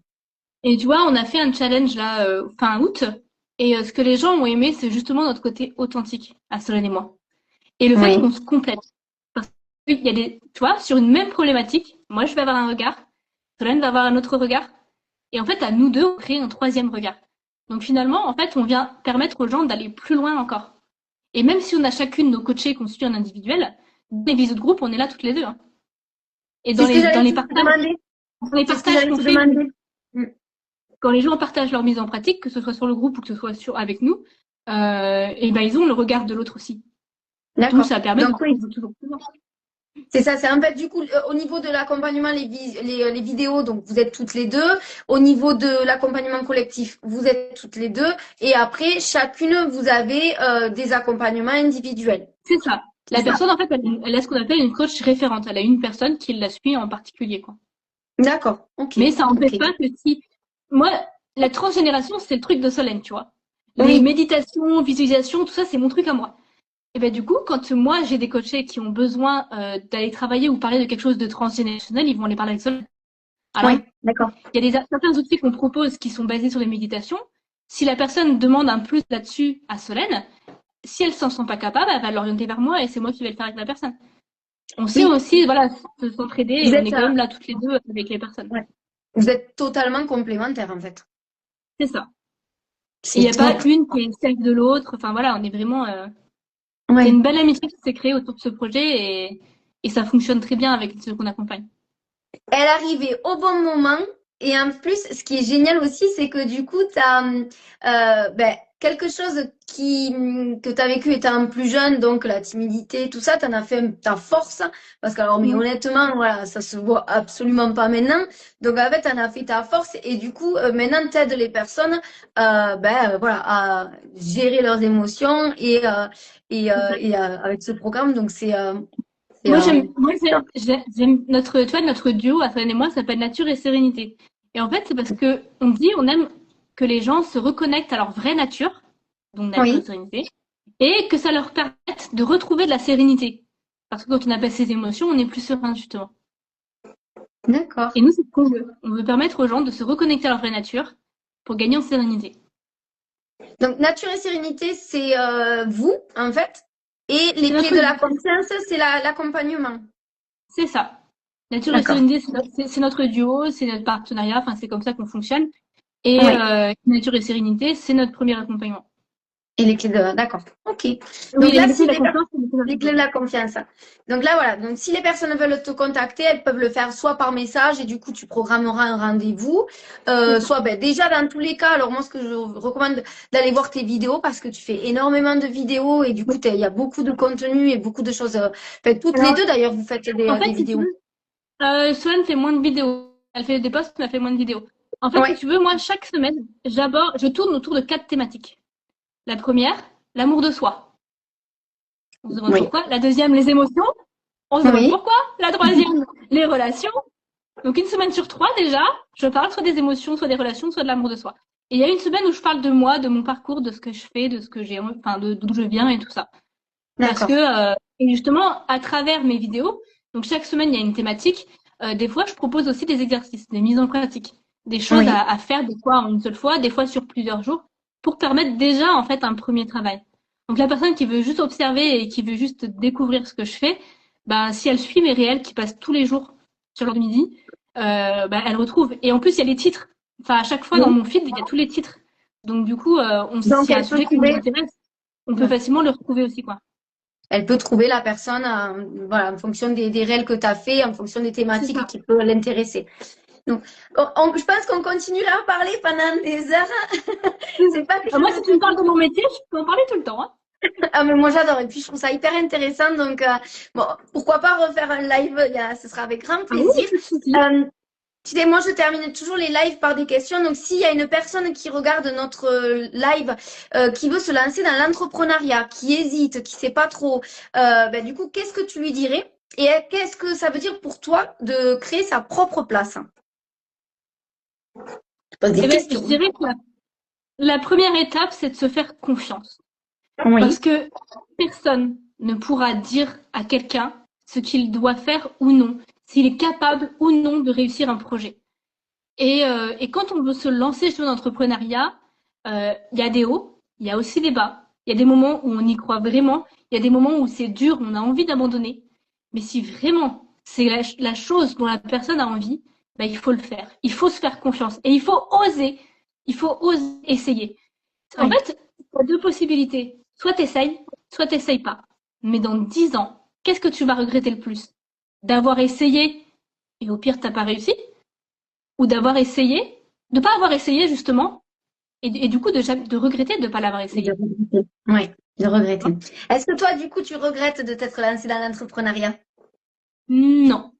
Et tu vois, on a fait un challenge là fin août, et ce que les gens ont aimé, c'est justement notre côté authentique, à Solène et moi. Et le fait Oui, qu'on se complète. Parce qu'il y a des, tu vois, sur une même problématique, moi je vais avoir un regard, Solène va avoir un autre regard. Et en fait, à nous deux, on crée un troisième regard. Donc finalement, en fait, on vient permettre aux gens d'aller plus loin encore. Et même si on a chacune nos coachés qu'on suit en individuel, dans les visios de groupe, on est là toutes les deux. Hein. Et C'est ce que dans j'allais les te partages, demander. dans les C'est ce que partages j'allais qu'on te fait, demander. Mm. quand les gens partagent leur mise en pratique, que ce soit sur le groupe ou que ce soit avec nous, et ben ils ont le regard de l'autre aussi. Donc D'accord. ça permet Donc oui, de toujours plus loin. c'est ça. C'est en fait du coup au niveau de l'accompagnement, les vidéos, donc vous êtes toutes les deux. Au niveau de l'accompagnement collectif, vous êtes toutes les deux. Et après, chacune, vous avez des accompagnements individuels. C'est ça. C'est La ça. personne, en fait, elle a ce qu'on appelle une coach référente. Elle a une personne qui la suit en particulier, quoi. D'accord. Ok. Mais ça Ok. n'empêche pas que si... Moi, la transgénération, c'est le truc de Solène, tu vois. Les Oui. méditations, visualisations, tout ça, c'est mon truc à moi. Et ben du coup, quand moi, j'ai des coachés qui ont besoin d'aller travailler ou parler de quelque chose de transgénérationnel, ils vont aller parler avec Solène. À Oui. l'inverse, D'accord. il y a certains outils qu'on propose qui sont basés sur les méditations. Si la personne demande un plus là-dessus à Solène, si elle s'en sent pas capable, elle va l'orienter vers moi et c'est moi qui vais le faire avec la personne. On sait Oui. aussi, voilà, s'entraider Vous et on est êtes, quand même là toutes les deux avec les personnes. ouais. Vous êtes totalement complémentaires en fait. C'est ça. Et il n'y C'est a pas top. une qui est celle de l'autre. Enfin voilà, on est vraiment. C'est Ouais. une belle amitié qui s'est créée autour de ce projet et ça fonctionne très bien avec ceux qu'on accompagne. Elle arrivait au bon moment. Et en plus, ce qui est génial aussi, c'est que du coup, tu as quelque chose que tu as vécu étant plus jeune, donc la timidité, tout ça, tu en as fait ta force. Parce que, alors, mais Mm. honnêtement, voilà, ça se voit absolument pas maintenant. Donc, en fait, tu en as fait ta force. Et du coup, maintenant, tu aides les personnes voilà, à gérer leurs émotions avec ce programme. Donc, c'est, Moi, euh, j'aime notre, tu vois, notre duo, Aslan et moi, ça s'appelle Nature et Sérénité. Et en fait, c'est parce que on dit, on aime que les gens se reconnectent à leur vraie nature, donc nature et oui, sérénité, et que ça leur permette de retrouver de la sérénité. Parce que quand on appelle ses émotions, on est plus serein, justement. d'accord. Et nous, c'est ce qu'on veut. On veut permettre aux gens de se reconnecter à leur vraie nature pour gagner en sérénité. Donc, nature et sérénité, c'est vous, en fait. Et C'est les clés notre de la duo. confiance, c'est l'accompagnement. C'est ça. Nature et D'accord. sérénité, c'est notre duo, c'est notre partenariat, enfin, c'est comme ça qu'on fonctionne. Et Oui. nature et sérénité, c'est notre premier accompagnement. Et les clés de... D'accord. OK. Oui, Donc là, les clés si de la les... confiance, c'est notre les clés de accompagnement. la confiance. Donc là, voilà. Donc, si les personnes veulent te contacter, elles peuvent le faire soit par message et du coup, tu programmeras un rendez-vous. C'est ça. Soit, déjà, dans tous les cas, alors moi, ce que je recommande, d'aller voir tes vidéos parce que tu fais énormément de vidéos et du coup, il y a beaucoup de contenu et beaucoup de choses. Toutes les Alors, deux, d'ailleurs, vous faites en des fait, si tu vidéos. veux, Solène fait moins de vidéos. Elle fait des posts, mais elle fait moins de vidéos. En fait, si Oui. tu veux, moi, chaque semaine, je tourne autour de 4 thématiques. La première, l'amour de soi. On se demande Oui. pourquoi. La deuxième, les émotions. On se demande Oui. pourquoi. La troisième, les relations. Donc, une semaine sur 3, déjà, je parle soit des émotions, soit des relations, soit de l'amour de soi. Et il y a une semaine où je parle de moi, de mon parcours, de ce que je fais, de ce que j'ai, enfin, d'où je viens et tout ça. Parce D'accord. que, et justement, à travers mes vidéos, donc chaque semaine, il y a une thématique. Des fois, je propose aussi des exercices, des mises en pratique, des choses Oui. à faire, des fois en une seule fois, des fois sur plusieurs jours, pour permettre déjà, en fait, un premier travail. Donc, la personne qui veut juste observer et qui veut juste découvrir ce que je fais, bah, si elle suit mes réels qui passent tous les jours sur l'heure de midi, elle retrouve. Et en plus, il y a les titres. Enfin, à chaque fois, dans Oui. mon feed, il y a tous les titres. Donc, du coup, Donc, s'il y a un elle peut sujet qui nous trouver, intéresse, on peut ouais. facilement le retrouver aussi, quoi. Elle peut trouver la personne voilà, en fonction des réels que tu as fait, en fonction des C'est thématiques ça. qui peuvent l'intéresser. Donc, je pense qu'on continuera à parler pendant des heures. C'est pas quelque Moi, chose si tu de me parles tout. de mon métier, je peux en parler tout le temps. Hein. Ah, mais moi, j'adore. Et puis, je trouve ça hyper intéressant. Donc, bon, pourquoi pas refaire un live? Ce sera avec grand Ah oui, plaisir. pas de souci. Euh, Tu sais, moi, je termine toujours les lives par des questions. Donc, s'il y a une personne qui regarde notre live, qui veut se lancer dans l'entrepreneuriat, qui hésite, qui sait pas trop, du coup, qu'est-ce que tu lui dirais? Et qu'est-ce que ça veut dire pour toi de créer sa propre place? Je pose des Eh ben, je questions. dirais que la première étape, c'est de se faire confiance. Parce Oui, que personne ne pourra dire à quelqu'un ce qu'il doit faire ou non, s'il est capable ou non de réussir un projet. Et quand on veut se lancer sur l'entrepreneuriat, il y a des hauts, il y a aussi des bas. Il y a des moments où on y croit vraiment, il y a des moments où c'est dur, on a envie d'abandonner. Mais si vraiment c'est la chose dont la personne a envie, bah, il faut le faire. Il faut se faire confiance. Et il faut oser. Il faut oser essayer. En Oui. fait, tu as deux possibilités. Soit t'essayes pas. Mais dans 10 ans, qu'est-ce que tu vas regretter le plus? D'avoir essayé et au pire, t'as pas réussi? Ou d'avoir essayé, de pas avoir essayé justement, et du coup de regretter de pas l'avoir De essayé. regretter. Oui, de regretter. Est-ce que toi, du coup, tu regrettes de t'être lancé dans l'entrepreneuriat? Non.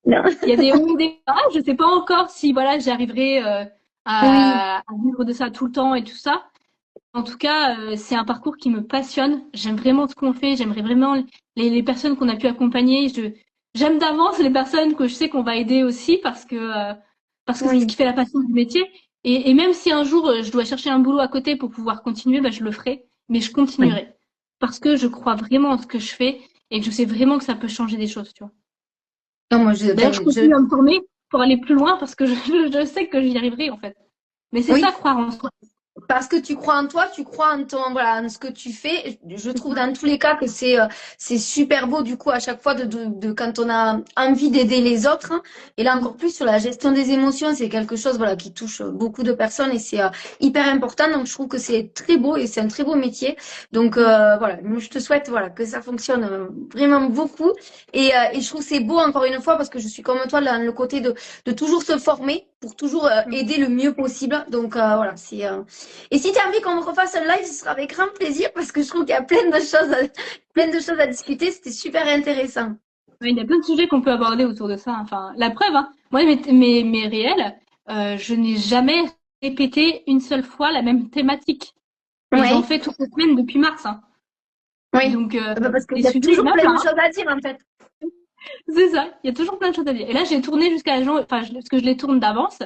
Non. Il y a des hauts et des bas. Je sais pas encore si voilà, j'arriverai Oui, à vivre de ça tout le temps et tout ça. En tout cas, c'est un parcours qui me passionne. J'aime vraiment ce qu'on fait. J'aimerais vraiment les personnes qu'on a pu accompagner. J'aime d'avance les personnes que je sais qu'on va aider aussi parce que c'est ce oui, qui fait la passion du métier. Et même si un jour je dois chercher un boulot à côté pour pouvoir continuer, bah, je le ferai. Mais je oui. continuerai parce que je crois vraiment en ce que je fais et que je sais vraiment que ça peut changer des choses, tu vois. Non, moi, D'ailleurs, je enfin, continue à me former pour aller plus loin parce que je sais que j'y arriverai en fait. Mais c'est ça, oui, croire en soi. parce que tu crois en toi, tu crois en ton, voilà, en ce que tu fais. Je trouve dans tous les cas que c'est super beau du coup à chaque fois quand on a envie d'aider les autres, hein. Et là encore plus sur la gestion des émotions, c'est quelque chose voilà qui touche beaucoup de personnes et c'est hyper important. Donc je trouve que c'est très beau et c'est un très beau métier. Donc voilà, moi, je te souhaite voilà que ça fonctionne vraiment beaucoup et je trouve que c'est beau encore une fois parce que je suis comme toi dans le côté de toujours se former pour toujours aider le mieux possible. Donc voilà, c'est et si tu as envie qu'on refasse un live, ce sera avec grand plaisir parce que je trouve qu'il y a plein de choses à discuter. C'était super intéressant. Ouais, il y a plein de sujets qu'on peut aborder autour de ça. Enfin, la preuve, hein. Moi, mes réels, je n'ai jamais répété une seule fois la même thématique. Et j'en Oui, fais toutes les semaines depuis mars, hein. oui. Donc, Parce qu'il les y a sujets, il y toujours en a plein plein, de hein. choses à dire en fait. C'est ça. Il y a toujours plein de choses à dire. Et là, j'ai tourné jusqu'à enfin, parce que je les tourne d'avance.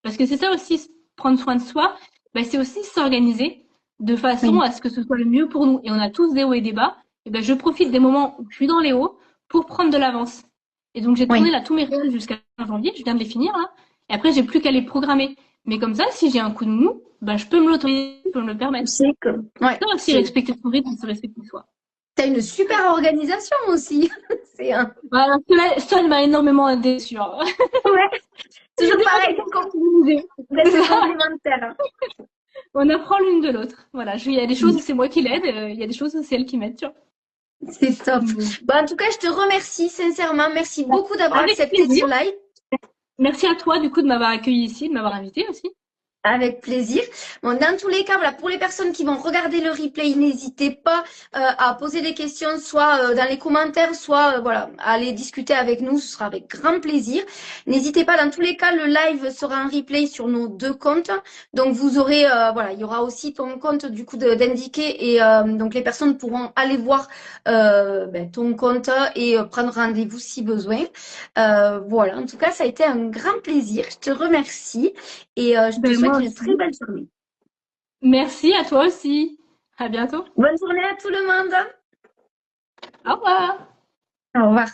Parce que c'est ça aussi, prendre soin de soi. Ben, c'est aussi s'organiser de façon Oui, à ce que ce soit le mieux pour nous. Et on a tous des hauts et des bas. Et ben, je profite des moments où je suis dans les hauts pour prendre de l'avance. Et donc, j'ai tourné oui. là tous mes réels jusqu'à fin janvier. Je viens de les finir, là. Et après, j'ai plus qu'à les programmer. Mais comme ça, si j'ai un coup de mou, ben, je peux me l'autoriser, je peux me le permettre. C'est que, ouais, Ça aussi, respecter son rythme, se respecter soi. t'as une super organisation aussi. C'est un, Voilà, cela m'a énormément déçu, hein. ouais, J'ai toujours des pareil, responsabilités. vous êtes complémentaires. On apprend l'une de l'autre. Voilà, il y a des choses où c'est moi qui l'aide, il y a des choses où c'est elle qui m'aide, tu vois. C'est top. Donc, Bon, en tout cas, je te remercie sincèrement. Merci beaucoup d'avoir avec accepté plaisir. ce live. Merci à toi, du coup, de m'avoir accueilli ici, de m'avoir invité aussi. Avec plaisir. Bon, dans tous les cas, voilà, pour les personnes qui vont regarder le replay, n'hésitez pas à poser des questions, soit dans les commentaires, soit voilà, à aller discuter avec nous. Ce sera avec grand plaisir. N'hésitez pas, dans tous les cas, le live sera en replay sur nos deux comptes. Donc vous aurez, voilà, il y aura aussi ton compte du coup d'indiquer et donc les personnes pourront aller voir ton compte et prendre rendez-vous si besoin. Voilà, en tout cas, ça a été un grand plaisir. Je te remercie. Et je te Ben, souhaite moi une très aussi. belle journée. Merci à toi aussi. À bientôt. Bonne journée à tout le monde. Au revoir. Au revoir.